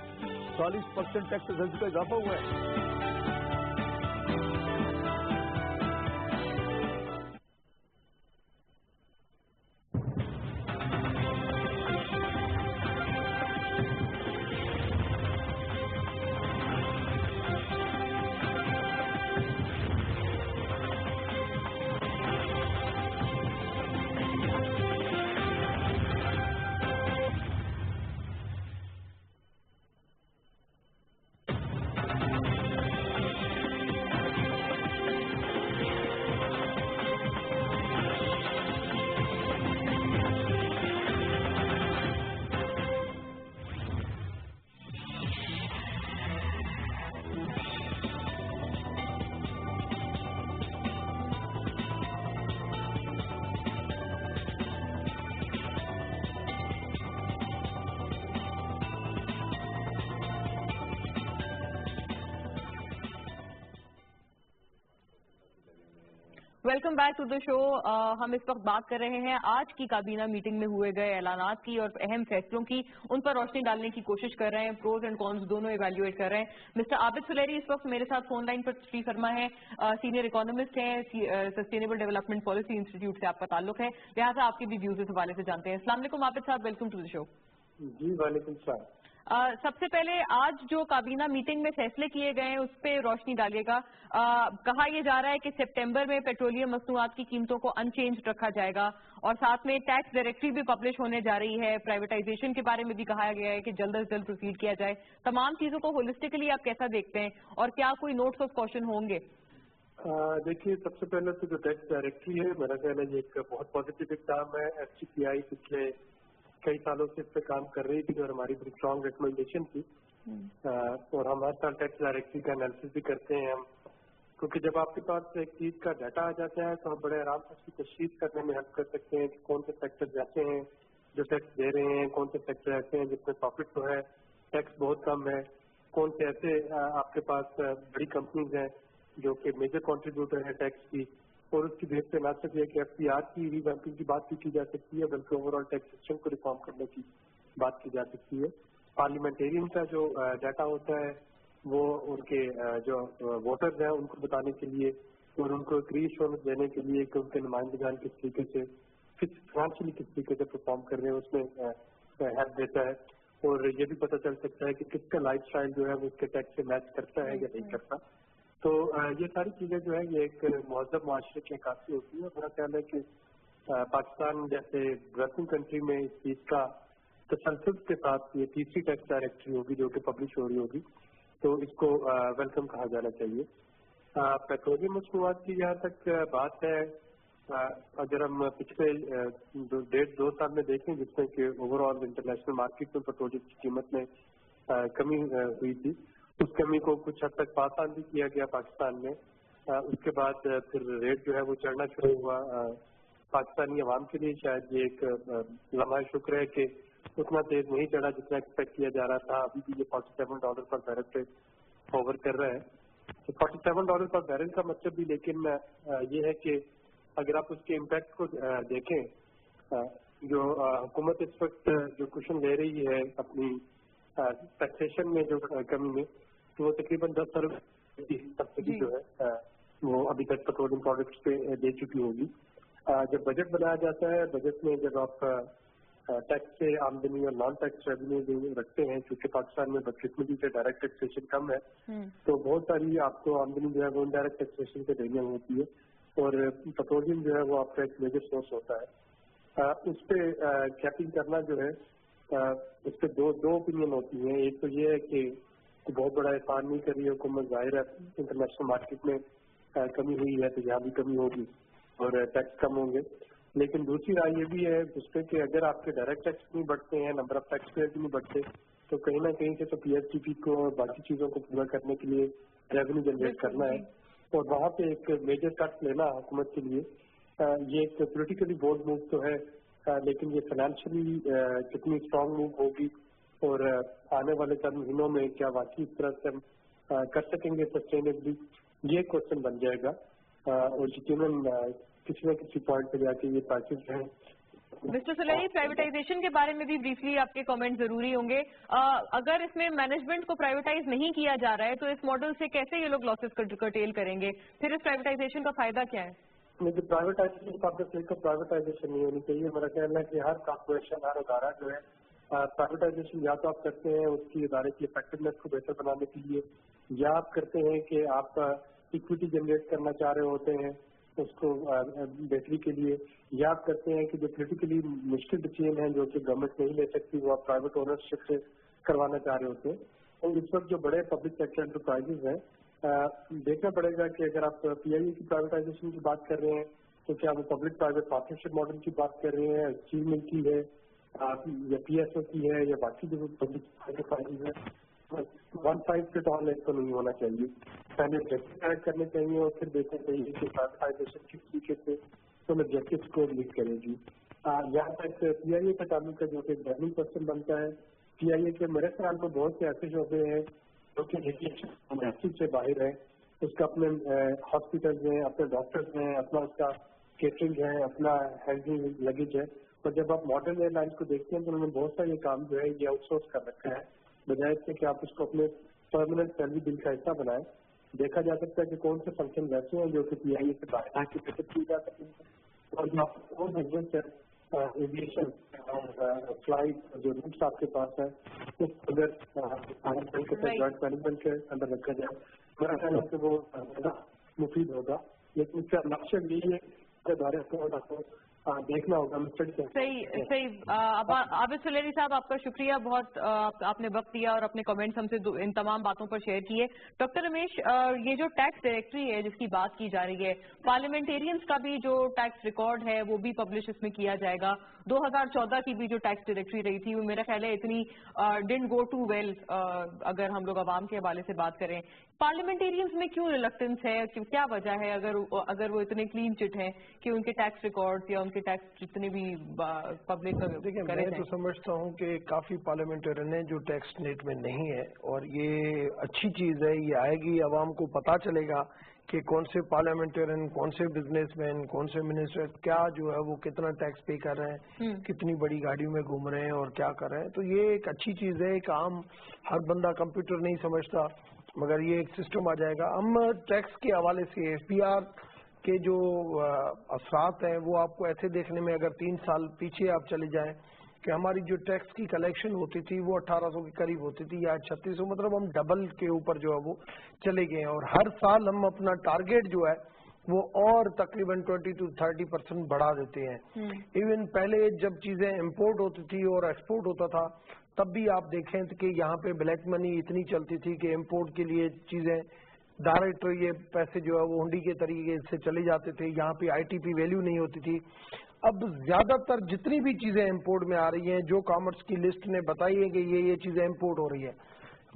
40% ٹیکس ایس کا اضافہ ہوا ہے. ویلکم بیک ٹو دا شو. ہم اس وقت بات کر رہے ہیں آج کی کابینہ میٹنگ میں ہوئے گئے اعلانات کی اور اہم فیصلوں کی. ان پر روشنی ڈالنے کی کوشش کر رہے ہیں, پروز اینڈ کونز دونوں ایویلویٹ کر رہے ہیں. مسٹر عابد سلیری اس وقت میرے ساتھ فون لائن پر تشریف فرما ہے, سینئر اکانومسٹ ہیں, سسٹینیبل ڈیولپمنٹ پالیسی انسٹیٹیوٹ سے آپ کا تعلق ہے, لہٰذا آپ کے بھی ویوز اس حوالے سے جانتے ہیں. السلام علیکم عابد صاحب, ویلکم ٹو دا شو. جی وعلیکم السلام. سب سے پہلے آج جو کابینہ میٹنگ میں فیصلے کیے گئے ہیں اس پہ روشنی ڈالیے گا. کہا یہ جا رہا ہے کہ سپٹمبر میں پیٹرولیم مصنوعات کی قیمتوں کو ان چینج رکھا جائے گا اور ساتھ میں ٹیکس ڈائریکٹری بھی پبلش ہونے جا رہی ہے. پرائیویٹائزیشن کے بارے میں بھی کہا گیا ہے کہ جلد از جلد پروسیڈ کیا جائے. تمام چیزوں کو ہولسٹکلی آپ کیسا دیکھتے ہیں اور کیا کوئی نوٹس آف کوشچن ہوں گے؟ دیکھیے, سب سے پہلے تو جو ٹیکس ڈائریکٹری ہے میرا خیال ہے یہ ایک بہت پازیٹیو اقدام ہے. FCCI پچھلے کئی سالوں سے اس پہ کام کر رہی تھی اور ہماری بڑی اسٹرانگ ریکمنڈیشن تھی, اور ہم ہر سال ٹیکس ڈائریکٹری کا انالیسس بھی کرتے ہیں. ہم کیونکہ جب آپ کے پاس ایک چیز کا ڈیٹا آ جاتا ہے تو ہم بڑے آرام سے اس کی تشخیص کرنے میں ہیلپ کر سکتے ہیں کہ کون سے سیکٹر ایسے ہیں جو ٹیکس دے رہے ہیں، کون سے سیکٹر ایسے ہیں جس میں پروفٹ تو ہے ٹیکس بہت کم ہے، کون سے ایسے آپ کے پاس بڑی کمپنیز ہیں جو کہ میجر کنٹریبیوٹر ہیں ٹیکس کی، اور اس کی بیس پہ نہ صرف یہ کہ ایف پی آر کی ریویمپنگ کی بات بھی کی جا سکتی ہے بلکہ اوور آل ٹیکس سسٹم کو ریفارم کرنے کی بات کی جا سکتی ہے۔ پارلیمنٹیرین کا جو ڈیٹا ہوتا ہے وہ ان کے جو ووٹرز ہیں ان کو بتانے کے لیے اور ان کو ایک ری ایشورنس دینے کے لیے کہ ان کے نمائندگان کس طریقے سے فائنینشلی کس طریقے سے پرفارم کر رہے ہیں اس میں ہیلپ دیتا ہے، اور یہ بھی پتہ چل سکتا ہے کہ کس کا لائف اسٹائل جو ہے وہ اس کے ٹیکس سے میچ کرتا ہے یا نہیں کرتا۔ تو یہ ساری چیزیں جو ہے یہ ایک مہذب معاشرے کی عکاسی ہوتی ہے۔ میرا خیال ہے کہ پاکستان جیسے ڈیولپنگ کنٹری میں اس چیز کا تسلسل کے ساتھ یہ تیسری ٹیکس ڈائریکٹری ہوگی جو کہ پبلش ہو رہی ہوگی، تو اس کو ویلکم کہا جانا چاہیے۔ پیٹرولیم مصنوعات کی جہاں تک بات ہے، اگر ہم پچھلے 1.5-2 سال میں دیکھیں جس میں کہ اوور آل انٹرنیشنل مارکیٹ میں پیٹرولیم کی قیمت میں کمی ہوئی تھی، اس کمی کو کچھ حد تک پاس آن بھی کیا گیا پاکستان میں۔ اس کے بعد پھر ریٹ جو ہے وہ چڑھنا شروع ہوا۔ پاکستانی عوام کے لیے شاید یہ ایک لمحہ شکر ہے کہ اتنا تیز نہیں چڑھا جتنا ایکسپیکٹ کیا جا رہا تھا۔ ابھی بھی یہ $47 پر بیرل پہ اوور کر رہا ہے۔ $47 پر بیرل کا مطلب بھی لیکن یہ ہے کہ اگر آپ اس کے امپیکٹ کو دیکھیں، جو حکومت اس وقت جو کوشن لے رہی ہے اپنی ٹیکسیشن میں جو کمی میں، تو وہ تقریباً 10 ارب کی سبسڈی جو ہے وہ ابھی تک پیٹرولیم پروڈکٹس پہ دے چکی ہوگی۔ جب بجٹ بنایا جاتا ہے، بجٹ میں جب آپ ٹیکس سے آمدنی اور نان ٹیکس ریونیو رکھتے ہیں، کیونکہ پاکستان میں بدقسمتی سے ڈائریکٹ ٹیکسیشن کم ہے، تو بہت ساری آپ کو آمدنی جو ہے وہ انڈائریکٹ ٹیکسیشن سے دینے ہوتی ہے، اور پیٹرولیم جو ہے وہ آپ کا ایک میجر سورس ہوتا ہے۔ اس پہ کیپنگ کرنا جو ہے، اس پہ دو اوپینین ہوتی ہیں۔ ایک تو یہ ہے کہ بہت بڑا احسان نہیں کر رہی ہے حکومت، ظاہر ہے انٹرنیشنل مارکیٹ میں کمی ہوئی ہے تو یہاں بھی کمی ہوگی اور ٹیکس کم ہوں گے، لیکن دوسری رائے یہ بھی ہے اس پہ کہ اگر آپ کے ڈائریکٹ ٹیکس نہیں بڑھتے ہیں، نمبر آف ٹیکس پیئر بھی نہیں بڑھتے، تو کہیں نہ کہیں سے تو پی ایس ٹی پی کو اور باقی چیزوں کو پورا کرنے کے لیے ریونیو جنریٹ کرنا ہے، اور وہاں پہ ایک میجر کٹ لینا حکومت کے لیے یہ ایک پولیٹیکلی بولڈ موو تو ہے، لیکن یہ فائنینشلی کتنی اسٹرانگ موو ہوگی اور آنے والے چند مہینوں میں کیا واقعی اس طرح سے ہم کر سکیں گے سسٹینیبلی، یہ کوشچن بن جائے گا، اور یقیناً کسی نہ کسی پوائنٹ پہ جا کے یہ پرچیز ہیں۔ مسٹر سلیمی، پرائیویٹائزیشن کے بارے میں بھی بریفلی آپ کے کامنٹ ضروری ہوں گے۔ اگر اس میں مینجمنٹ کو پرائیویٹائز نہیں کیا جا رہا ہے تو اس ماڈل سے کیسے یہ لوگ لاسز کرٹیل کریں گے؟ پھر اس پرائیویٹائزیشن کا فائدہ کیا ہے؟ لیکن پرائیویٹائزیشن پرائیویٹائزیشن نہیں ہونی چاہیے۔ میرا خیال ہے کہ ہر کارپوریشن، ہر ادارہ جو ہے پرائیویٹائزیشن یا تو آپ کرتے ہیں اس کی ادارے کی افیکٹونیس کو بہتر بنانے کے لیے، یا آپ کرتے ہیں کہ آپ اکویٹی جنریٹ کرنا چاہ رہے ہوتے ہیں اس کو بہتری کے لیے، یا آپ کرتے ہیں کہ جو پولیٹیکلی مشکل ڈیسیژن ہیں جو کہ گورنمنٹ نہیں لے سکتی وہ آپ پرائیویٹ اونرشپ سے کروانا چاہ رہے ہوتے ہیں۔ اور اس وقت جو بڑے پبلک سیکٹر انٹرپرائزز ہیں، دیکھنا پڑے گا کہ اگر آپ پی آئی اے کی پرائیویٹائزیشن کی بات کر رہے ہیں تو کیا وہ پبلک پرائیویٹ پارٹنرشپ ماڈل کی بات کر رہے ہیں، اسٹیل مل کی ہے یا پی ایس او کی ہے یا باقی جو پبلک انٹرپرائزز ہیں۔ ون سائز فٹ آل ایک تو نہیں ہونا چاہیے، پہلے آبجیکٹو ایڈ کرنے چاہیے اور پھر دیکھنا چاہیے کہ پرائیویٹائزیشن کس طریقے سے ان آبجیکٹوس کو لیڈ کرے گی۔ یہاں تک پی آئی اے کا تعلق ہے جو کہ گورننگ پرسن بنتا ہے، پی آئی اے کے میرے خیال میں بہت سے ایسے شعبے ہیں جو کہ ایجوکیشن سے باہر ہے، اس کا اپنے ہاسپٹلز ہیں، اپنے ڈاکٹرز ہیں، اپنا اس کا کیٹرنگ ہے، اپنا ہینڈلنگ لگیج ہے، اور جب آپ ماڈرن ایئر لائنس کو دیکھتے ہیں تو انہوں نے بہت سا یہ کام جو ہے یہ آؤٹ سورس کر رکھا ہے، بجائے اس سے کہ آپ اس کو اپنے پرماننٹ سیلری بل کا حصہ بنائیں۔ دیکھا جا سکتا ہے کہ کون سے فنکشن ایسے ہیں جو کہ پی آئی اے سے باہر کی فکر کی جا سکیں گے، اور جو آپ بزنس ہے ایویشن فلائٹ جو روٹس آپ کے پاس ہے اس کو اگر جوائنٹ مینجمنٹ کے اندر رکھا جائے، میرا خیال ہے کہ وہ زیادہ مفید ہوگا، لیکن اس کا مقصد یہی ہے کہ ادارے کو دیکھنا ہوگا۔ صحیح عابد سلیمی صاحب، آپ کا شکریہ، بہت آپ نے وقت دیا اور اپنے کمنٹس ہم سے ان تمام باتوں پر شیئر کیے۔ ڈاکٹر رمیش، یہ جو ٹیکس ڈائریکٹری ہے جس کی بات کی جا رہی ہے، پارلیمنٹیرینز کا بھی جو ٹیکس ریکارڈ ہے وہ بھی پبلش اس میں کیا جائے گا۔ 2014 کی بھی جو ٹیکس ڈائریکٹری رہی تھی وہ میرا خیال ہے اتنی ڈنٹ گو ٹو ویل، اگر ہم لوگ عوام کے حوالے سے بات کریں۔ पार्लियामेंटेरियंस में क्यों रिलक्टेंस है, क्या वजह है अगर वो इतने क्लीन चिट हैं कि उनके टैक्स रिकॉर्ड्स या उनके टैक्स जितने भी पब्लिक देखिए, मैं तो समझता हूँ कि काफी पार्लियामेंटेरियन हैं जो टैक्स स्टेट में नहीं है, और ये अच्छी चीज है। ये आएगी, आवाम को पता चलेगा कि कौन से पार्लियामेंटेरियन, कौन से बिजनेसमैन, कौन से मिनिस्टर क्या जो है वो कितना टैक्स पे कर रहे हैं, कितनी बड़ी गाड़ियों में घूम रहे हैं और क्या कर रहे हैं। तो ये एक अच्छी चीज है। एक आम हर बंदा कंप्यूटर नहीं समझता, मगर ये एक सिस्टम आ जाएगा। हम टैक्स के हवाले से एफबीआर के जो असरात हैं वो आपको ऐसे देखने में, अगर 3 साल पीछे आप चले जाएं कि हमारी जो टैक्स की कलेक्शन होती थी वो 1800 के करीब होती थी, या 3600, मतलब हम डबल के ऊपर जो है वो चले गए हैं। और हर साल हम अपना टारगेट जो है वो और तकरीबन 20 to 30% बढ़ा देते हैं। इवन पहले जब चीजें इंपोर्ट होती थी और एक्सपोर्ट होता था, तब भी आप देखें कि यहाँ पे ब्लैक मनी इतनी चलती थी कि इंपोर्ट के लिए चीजें डायरेक्ट ये पैसे जो है वो हुंडी के तरीके से चले जाते थे। यहाँ पे आईटीपी वैल्यू नहीं होती थी। अब ज्यादातर जितनी भी चीजें इंपोर्ट में आ रही हैं, जो कॉमर्स की लिस्ट ने बताई है कि ये चीजें इंपोर्ट हो रही है,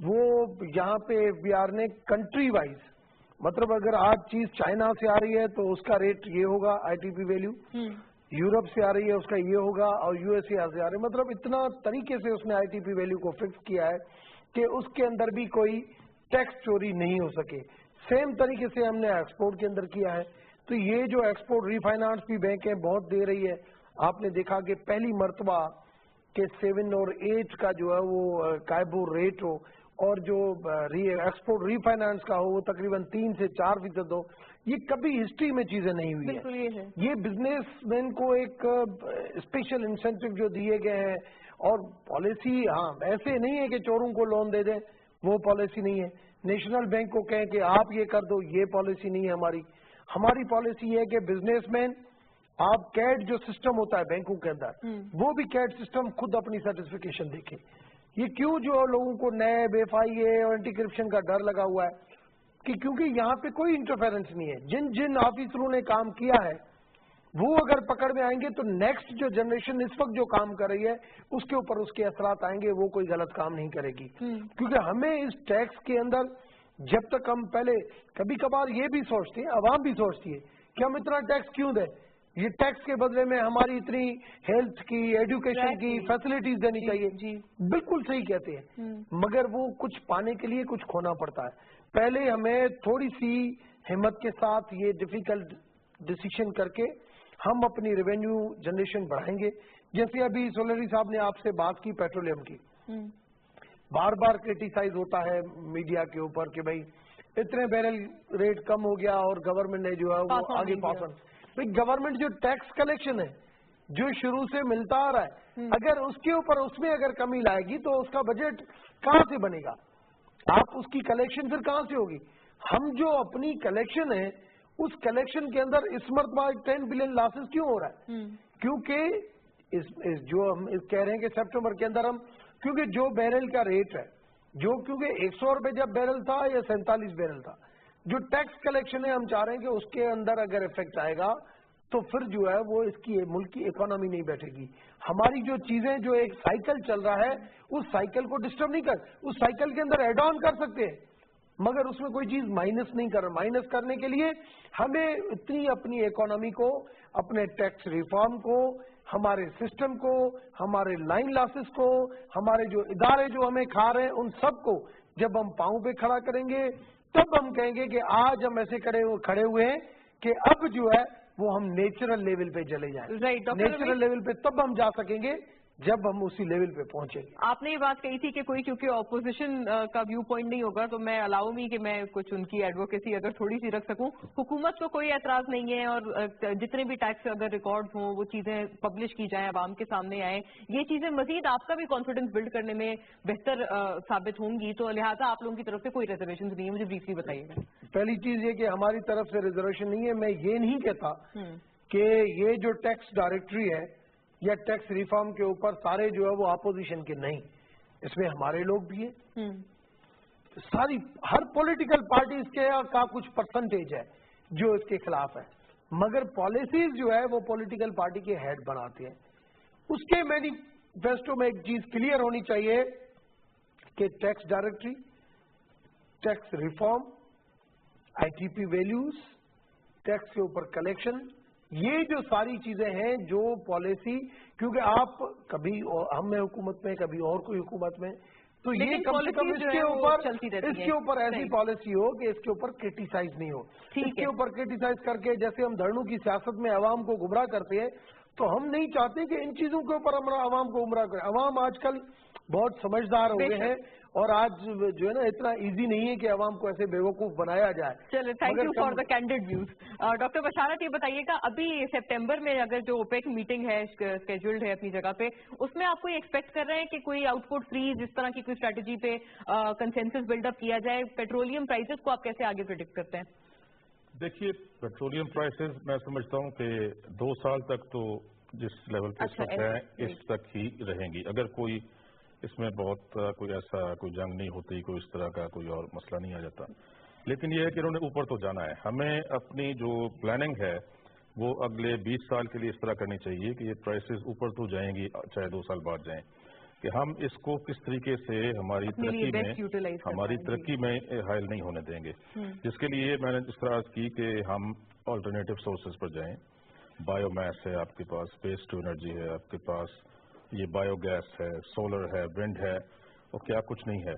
वो यहाँ पे एफबीआर ने कंट्री वाइज, मतलब अगर आज चीज चाइना से आ रही है तो उसका रेट ये होगा आईटीपी वैल्यू, यूरोप से आ रही है उसका ये होगा, और यूएसए से आ रही है। मतलब इतना तरीके से उसने आईटीपी वैल्यू को फिक्स किया है कि उसके अंदर भी कोई टैक्स चोरी नहीं हो सके। सेम तरीके से हमने एक्सपोर्ट के अंदर किया है। तो ये जो एक्सपोर्ट रिफाइनेंस भी बैंकें बहुत दे रही है। आपने देखा कि पहली मर्तबा के 7 और 8 का जो है वो कायबो रेट हो, और जो एक्सपोर्ट रिफाइनेंस का हो वो तकरीबन 3 से 4% हो। ये कभी हिस्ट्री में चीजें नहीं हुई है। ये बिजनेसमैन को एक स्पेशल इंसेंटिव जो दिए गए हैं, और पॉलिसी, हाँ, ऐसे नहीं है कि चोरों को लोन दे दें, वो पॉलिसी नहीं है। नेशनल बैंक को कहें कि आप ये कर दो, ये पॉलिसी नहीं है हमारी। हमारी पॉलिसी है कि बिजनेसमैन, आप कैट जो सिस्टम होता है बैंकों के अंदर, वो भी कैट सिस्टम खुद अपनी सर्टिफिकेशन देखे। ये क्यों जो लोगों को नैब, एफआईए और एंटी करप्शन का डर लगा हुआ है कि क्योंकि यहाँ पे कोई इंटरफेरेंस नहीं है। जिन जिन ऑफिसरों ने काम किया है वो अगर पकड़ में आएंगे तो नेक्स्ट जो जनरेशन इस वक्त जो काम कर रही है उसके ऊपर उसके असरात आएंगे, वो कोई गलत काम नहीं करेगी। क्योंकि हमें इस टैक्स के अंदर, जब तक हम पहले कभी कभार ये भी सोचते हैं, आवाम भी सोचती है कि हम इतना टैक्स क्यों दें, ये टैक्स के बदले में हमारी इतनी हेल्थ की, एजुकेशन की फैसिलिटीज देनी चाहिए। बिल्कुल सही कहते हैं, मगर वो कुछ पाने के लिए कुछ खोना पड़ता है। पहले हमें थोड़ी सी हिम्मत के साथ ये डिफिकल्ट डिसीजन करके हम अपनी रेवेन्यू जनरेशन बढ़ाएंगे। जैसे अभी सोलरी साहब ने आपसे बात की पेट्रोलियम की, बार बार क्रिटिसाइज होता है मीडिया के ऊपर कि भाई इतने बैरल रेट कम हो गया और गवर्नमेंट ने जो है वो आगे पास ऑन। भाई गवर्नमेंट जो टैक्स कलेक्शन है जो शुरू से मिलता आ रहा है, अगर उसके ऊपर उसमें अगर कमी लाएगी तो उसका बजट कहाँ से बनेगा? आप उसकी कलेक्शन फिर कहाँ से होगी? हम जो अपनी कलेक्शन है उस कलेक्शन के अंदर इस मरतबा 10 बिलियन लॉसेस क्यों हो रहा है? क्योंकि इस जो हम कह रहे हैं कि सितंबर के अंदर हम, क्योंकि जो बैरल का रेट है, जो क्योंकि 100 रुपए जब बैरल था या 47 बैरल था, जो टैक्स कलेक्शन है हम चाह रहे हैं कि उसके अंदर अगर इफेक्ट आएगा तो फिर जो है वो इसकी मुल्क की इकोनॉमी नहीं बैठेगी। हमारी जो चीजें, जो एक साइकिल चल रहा है उस साइकिल को डिस्टर्ब नहीं कर, उस साइकिल के अंदर एड ऑन कर सकते हैं, मगर उसमें कोई चीज माइनस नहीं कर। माइनस करने के लिए हमें इतनी अपनी इकोनॉमी को, अपने टैक्स रिफॉर्म को, हमारे सिस्टम को, हमारे लाइन लॉसेस को, हमारे जो इदारे जो हमें खा रहे हैं उन सबको जब हम पांव पे खड़ा करेंगे तब हम कहेंगे कि आज हम ऐसे खड़े हुए हैं कि अब जो है वो हम नेचुरल लेवल पे चले जाएं। नेचुरल लेवल पे तब हम जा सकेंगे जब हम उसी लेवल पे पहुंचेंगे। आपने ये बात कही थी कि कोई क्योंकि ऑपोजिशन का व्यू पॉइंट नहीं होगा, तो मैं अलाउ मी कि मैं कुछ उनकी एडवोकेसी अगर थोड़ी सी रख सकूं। हुकूमत को कोई एतराज नहीं है और जितने भी टैक्स अगर रिकॉर्ड्स हों वो चीजें पब्लिश की जाएं, आवाम के सामने आए, ये चीजें मजीद आपका भी कॉन्फिडेंस बिल्ड करने में बेहतर साबित होंगी। तो लिहाजा आप लोगों की तरफ से कोई रिजर्वेशन नहीं है, मुझे ब्रीफली बताइएगा। पहली चीज ये कि हमारी तरफ से रिजर्वेशन नहीं है। मैं ये नहीं कहता कि ये जो टैक्स डायरेक्टरी है या टैक्स रिफॉर्म के ऊपर सारे जो है वो अपोजिशन के, नहीं, इसमें हमारे लोग भी हैं। सारी हर पॉलिटिकल पार्टी इसके का कुछ परसेंटेज है जो इसके खिलाफ है, मगर पॉलिसीज जो है वो पॉलिटिकल पार्टी के हेड बनाते हैं। उसके मैनिफेस्टो में एक चीज क्लियर होनी चाहिए कि tax directory tax reform, ITP values, tax के ऊपर कलेक्शन, ये जो सारी चीजें हैं जो पॉलिसी, क्योंकि आप कभी हम में हुकूमत में, कभी और कोई हुकूमत में, तो ये कम से कम इसके ऊपर ऐसी पॉलिसी हो कि इसके ऊपर क्रिटिसाइज नहीं हो। इसके ऊपर क्रिटिसाइज करके जैसे हम धरनों की सियासत में अवाम को गुमराह करते हैं, तो हम नहीं चाहते कि इन चीजों के ऊपर हम अवाम को गुमराह करें। अवाम आजकल बहुत समझदार हो गए हैं और आज जो है ना इतना इजी नहीं है कि अवाम को ऐसे बेवकूफ बनाया जाए। चलिए, thank you for the candid views. Doctor Basharat, ये बताइएगा, अभी सितंबर में अगर जो ओपेक मीटिंग है स्केड्यूल्ड है अपनी जगह पे, उसमें आप कोई एक्सपेक्ट कर रहे हैं कि कोई आउटपुट फ्रीज, इस तरह की कोई स्ट्रेटेजी पे कंसेंसस बिल्डअप किया जाए? पेट्रोलियम प्राइसेस को आप कैसे आगे प्रेडिक्ट करते हैं? देखिए, पेट्रोलियम प्राइसेस मैं समझता हूँ कि 2 साल तक तो जिस लेवल पे इस वक्त है इस तक ही रहेंगी। अगर कोई इसमें बहुत कोई ऐसा कोई जंग नहीं होती, कोई इस तरह का कोई और मसला नहीं आ जाता। लेकिन यह है कि इन्होंने ऊपर तो जाना है। हमें अपनी जो प्लानिंग है वो अगले 20 साल के लिए इस तरह करनी चाहिए कि ये प्राइसेस ऊपर तो जाएंगी, चाहे 2 साल बाद जाएं, कि हम इसको किस तरीके से हमारी तरक्की में हायल नहीं होने देंगे। जिसके लिए मैंने इस तरह की कि हम ऑल्टरनेटिव सोर्सेज पर जाएं। बायोमास है आपके पास, वेस्ट टू एनर्जी है आपके पास, ये बायोगैस है, सोलर है, विंड है, और क्या कुछ नहीं है।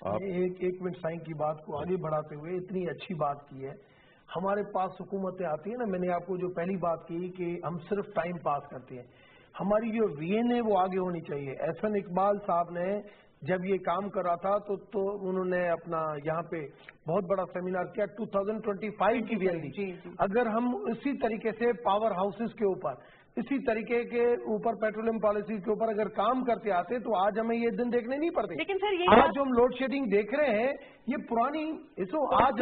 आप एक मिनट साईं की बात को आगे बढ़ाते हुए इतनी अच्छी बात की है। हमारे पास हुकूमतें आती है ना, मैंने आपको जो पहली बात की कि हम सिर्फ टाइम पास करते हैं, हमारी जो विजन है वो आगे होनी चाहिए। एहसन इकबाल साहब ने जब ये काम कर रहा था तो उन्होंने अपना यहाँ पे बहुत बड़ा सेमिनार किया 2025 की विजन दी। अगर हम इसी तरीके से पावर हाउसेस के ऊपर, इसी तरीके के ऊपर, पेट्रोलियम पॉलिसी के ऊपर अगर काम करते आते तो आज हमें ये दिन देखने नहीं पड़ते। लेकिन सर ये आज जो हम लोड शेडिंग देख रहे हैं ये पुरानी, इसको आज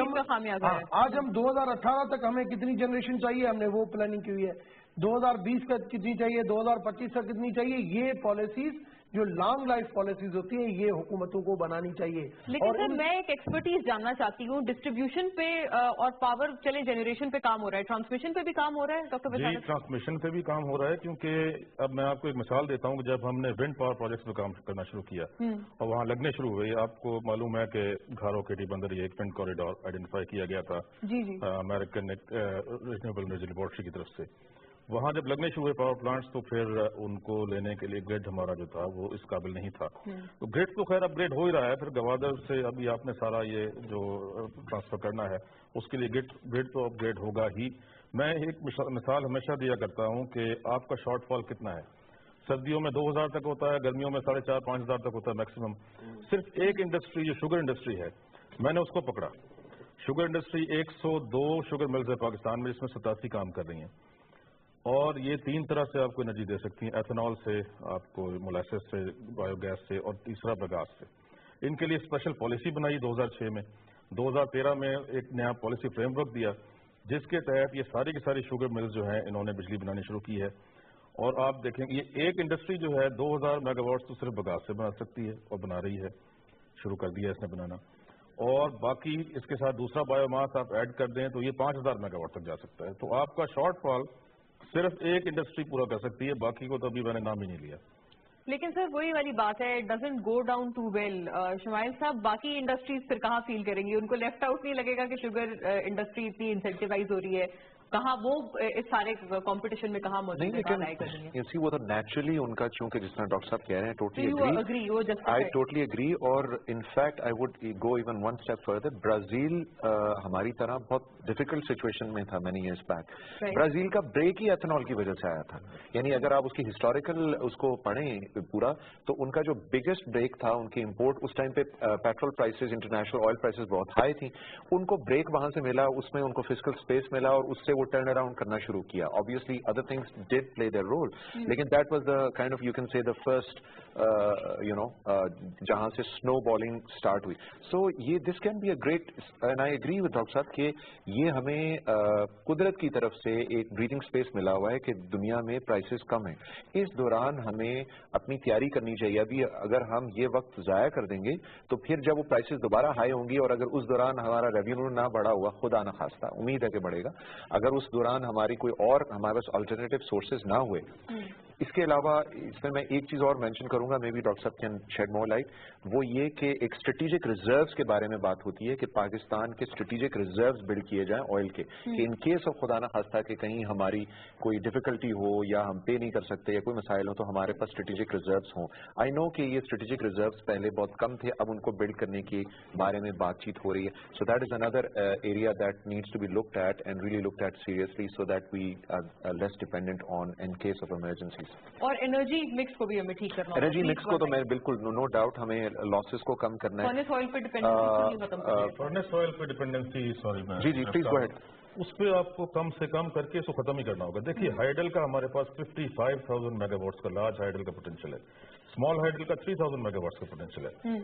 हम 2018 तक हमें कितनी जनरेशन चाहिए, हमने वो प्लानिंग की हुई है। 2020 का कितनी चाहिए, 2025 का कितनी चाहिए, ये पॉलिसीज जो लॉन्ग लाइफ पॉलिसीज होती है ये हुकूमतों को बनानी चाहिए। लेकिन सर मैं एक एक्सपर्टीज जानना चाहती हूँ, डिस्ट्रीब्यूशन पे और पावर चले जनरेशन पे काम हो रहा है, ट्रांसमिशन पे भी काम हो रहा है डॉक्टर बशारत? जी, ट्रांसमिशन पे भी काम हो रहा है, क्योंकि अब मैं आपको एक मिसाल देता हूँ। जब हमने विंड पावर प्रोजेक्ट्स पे काम करना शुरू किया और वहाँ लगने शुरू हुए, आपको मालूम है कि घारो केटी बंदर एक विंड कॉरिडोर आइडेंटिफाई किया गया था अमेरिकन रिन्यूएबल एनर्जी लेबोरेटरी की तरफ से। वहाँ जब लगने शुरू हुए पावर प्लांट्स तो फिर उनको लेने के लिए ग्रिड हमारा जो था वो इस काबिल नहीं था। तो ग्रिड तो खैर अपग्रेड हो ही रहा है, फिर गवादर से अभी आपने सारा ये जो ट्रांसफर करना है उसके लिए ग्रिड तो अपग्रेड होगा ही। मैं एक मिसाल हमेशा दिया करता हूँ कि आपका शॉर्टफॉल कितना है। सर्दियों में 2000 तक होता है, गर्मियों में 4500-5000 तक होता है मैक्सिमम। सिर्फ एक इंडस्ट्री जो शुगर इंडस्ट्री है, मैंने उसको पकड़ा। शुगर इंडस्ट्री 102 शुगर मिल्स है पाकिस्तान में, जिसमें 87 काम कर रही हैं, और ये 3 तरह से आपको एनर्जी दे सकती हैं, एथेनॉल से, आपको मोलासेस से, बायोगैस से, और तीसरा बगास से। इनके लिए स्पेशल पॉलिसी बनाई 2006 में। 2013 में एक नया पॉलिसी फ्रेमवर्क दिया जिसके तहत ये सारी की सारी शुगर मिल्स जो हैं इन्होंने बिजली बनानी शुरू की है। और आप देखेंगे ये एक इंडस्ट्री जो है 2000 मेगावाट तो सिर्फ बगास से बना सकती है और बना रही है, शुरू कर दिया इसने बनाना। और बाकी इसके साथ दूसरा बायोमास आप ऐड कर दें तो ये 5000 मेगावाट तक जा सकता है। तो आपका शॉर्टफॉल सिर्फ एक इंडस्ट्री पूरा कर सकती है, बाकी को तो अभी मैंने नाम ही नहीं लिया। लेकिन सर वही वाली बात है, it doesn't go down too well. Shamail साहब, बाकी इंडस्ट्रीज फिर कहाँ फील करेंगी? उनको लेफ्ट आउट नहीं लगेगा कि शुगर इंडस्ट्री इतनी इंसेंटिवाइज हो रही है? कहाँ वो इस सारे कंपटीशन में कहाँ मौजूद है? लेकिन वो तो नेचुरली उनका, चूंकि जिस तरह डॉक्टर साहब कह रहे हैं, टोटली आई टोटली एग्री। और in fact I would go even one step further. Brazil हमारी तरह बहुत डिफिकल्ट सिचुएशन में था मैनी ईयर्स बैक। ब्राजील का ब्रेक ही एथेनॉल की वजह से आया था। यानी अगर आप उसकी हिस्टोरिकल उसको पढ़ें पूरा, तो उनका जो बिगेस्ट ब्रेक था उनकी इंपोर्ट, उस टाइम पे petrol prices, international oil prices बहुत हाई थी, उनको ब्रेक वहां से मिला, उसमें उनको फिस्कल स्पेस मिला और उससे टर्न अराउंड करना शुरू किया। Obviously other things did play their role, लेकिन that was the kind of, you can say, the first जहां से स्नो बॉलिंग स्टार्ट हुई। सो ये this can be a great, and I agree with doctor sahab कि ये हमें कुदरत की तरफ से एक ब्रीथिंग स्पेस मिला हुआ है कि दुनिया में प्राइसेस कम है। इस दौरान हमें अपनी तैयारी करनी चाहिए। अभी अगर हम ये वक्त जाया कर देंगे तो फिर जब वो प्राइसेस दोबारा हाई होंगी, और अगर उस दौरान हमारा रेवेन्यू ना बढ़ा हुआ, खुदा न खास्ता, उम्मीद है कि बढ़ेगा, अगर उस दौरान हमारी कोई और हमारे पास अल्टरनेटिव सोर्सेज ना हुए, اس کے علاوہ اس میں ایک چیز اور مینشن کروں گا, مے بی ڈاکٹر صاحب کین شیڈ مور لائٹ, وہ یہ کہ ایک اسٹریٹجک ریزروز کے بارے میں بات ہوتی ہے کہ پاکستان کے اسٹریٹجک ریزروز بلڈ کیے جائیں آئل کے, کہ ان کیس آف خدا نہ خواستہ کہ کہیں ہماری کوئی ڈیفیکلٹی ہو یا ہم پے نہیں کر سکتے یا کوئی مسائل ہو تو ہمارے پاس اسٹریٹجک ریزروز ہوں. آئی نو کہ یہ اسٹریٹجک ریزروز پہلے بہت کم تھے, اب ان کو بلڈ کرنے کے بارے میں بات چیت ہو رہی ہے. So that is another area that needs to be looked at and really looked at seriously so that we are less dependent on in case of emergencies. اور انرجی مکس کو بھی ہمیں ٹھیک کرنا ہے. انرجی مکس کو تو میں بالکل نو ڈاؤٹ ہمیں لاسز کو کم کرنا ہے. فرنس آئل پہ ڈیپینڈنسی ختم کرنا ہے. فرنس آئل پہ ڈیپینڈنسی, سوری میں جی پلیز گو ہیڈ. اس پہ آپ کو کم سے کم کر کے اس کو ختم ہی کرنا ہوگا. دیکھیے ہائیڈل کا ہمارے پاس 55,000 میگا واٹس کا لارج ہائیڈل کا پوٹینشیل ہے, اسمال ہائیڈل کا 3,000 میگا واٹس کا پوٹینشیل ہے.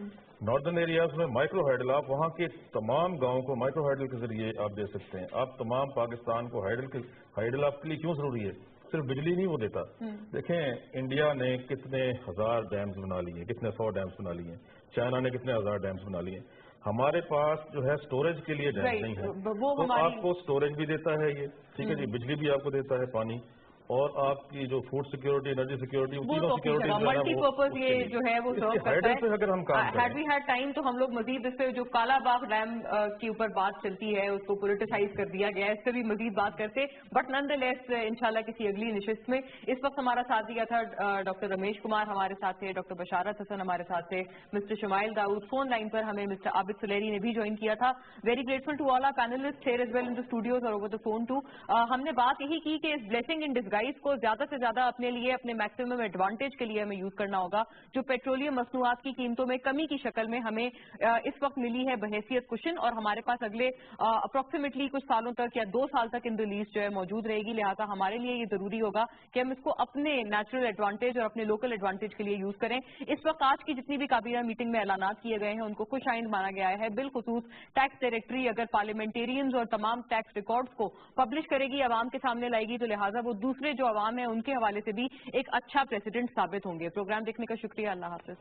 ناردرن ایریاز میں مائکرو ہائیڈل, آپ وہاں کے تمام گاؤں کو مائکرو ہائیڈل کے ذریعے آپ دے سکتے ہیں. آپ تمام پاکستان کو ہائیڈل آپ کے لیے کیوں ضروری ہے؟ صرف بجلی نہیں وہ دیتا. دیکھیں انڈیا نے کتنے ہزار ڈیمز بنا لیے, کتنے 100 ڈیمز بنا لیے, چائنا نے کتنے ہزار ڈیمز بنا لیے. ہمارے پاس جو ہے سٹوریج کے لیے ڈیم نہیں ہے, تو آپ کو سٹوریج بھی دیتا ہے یہ, ٹھیک ہے جی, بجلی بھی آپ کو دیتا ہے, پانی, اور آپ کی جو فوڈ سیکورٹی, انرجی سیکورٹی, تینوں سیکورٹی ملٹی پرپز یہ جو ہے وہ سرو کرتا ہے. اگر ہم کام ہیڈ وی ہیڈ ٹائم تو ہم لوگ مزید اس پہ جو کالا باغ ڈیم کے اوپر بات چلتی ہے اس کو پولیٹیسائز کر دیا گیا ہے, اس پہ بھی مزید بات کرتے, بٹ نن دا لیس انشاءاللہ کسی اگلی نشست میں. اس وقت ہمارا ساتھ دیا تھا ڈاکٹر رمیش کمار ہمارے ساتھ تھے, ڈاکٹر بشارت حسن ہمارے ساتھ تھے, mister Shamail Daud, phone line پر ہمیں مسٹر عابد سلیری نے بھی جوائن کیا تھا. Very grateful to all our panelists here as well in the studios اور اوور دا فون ٹو. ہم نے بات یہی کی کہ اس بلیسنگ ان ڈسگائز کو زیادہ سے زیادہ اپنے لیے, اپنے میکسیمم ایڈوانٹیج کے لیے ہمیں یوز کرنا ہوگا. جو پیٹرولیم مصنوعات کی قیمتوں میں کمی کی شکل میں ہمیں اس وقت ملی ہے بحیثیت کشن, اور ہمارے پاس اگلے اپروکسیمیٹلی کچھ سالوں تک یا 2 سال تک ان دی لیسٹ جو ہے موجود رہے گی. لہٰذا ہمارے لیے یہ ضروری ہوگا کہ ہم اس کو اپنے نیچرل ایڈوانٹیج اور اپنے لوکل ایڈوانٹیج کے لیے یوز کریں. اس وقت آج کی جتنی بھی کابینہ میٹنگ میں اعلانات کیے گئے ہیں ان کو خوش آئند مانا گیا ہے. بالخصوص ٹیکس ڈائریکٹری اگر پارلیمنٹیرینز اور تمام ٹیکس ریکارڈز کو پبلش کرے گی, عوام کے سامنے لائے گی, تو لہٰذا وہ دوسرے جو عوام ہیں ان کے حوالے سے بھی ایک اچھا پریسیڈنٹ ثابت ہوں گے. پروگرام دیکھنے کا شکریہ. اللہ حافظ.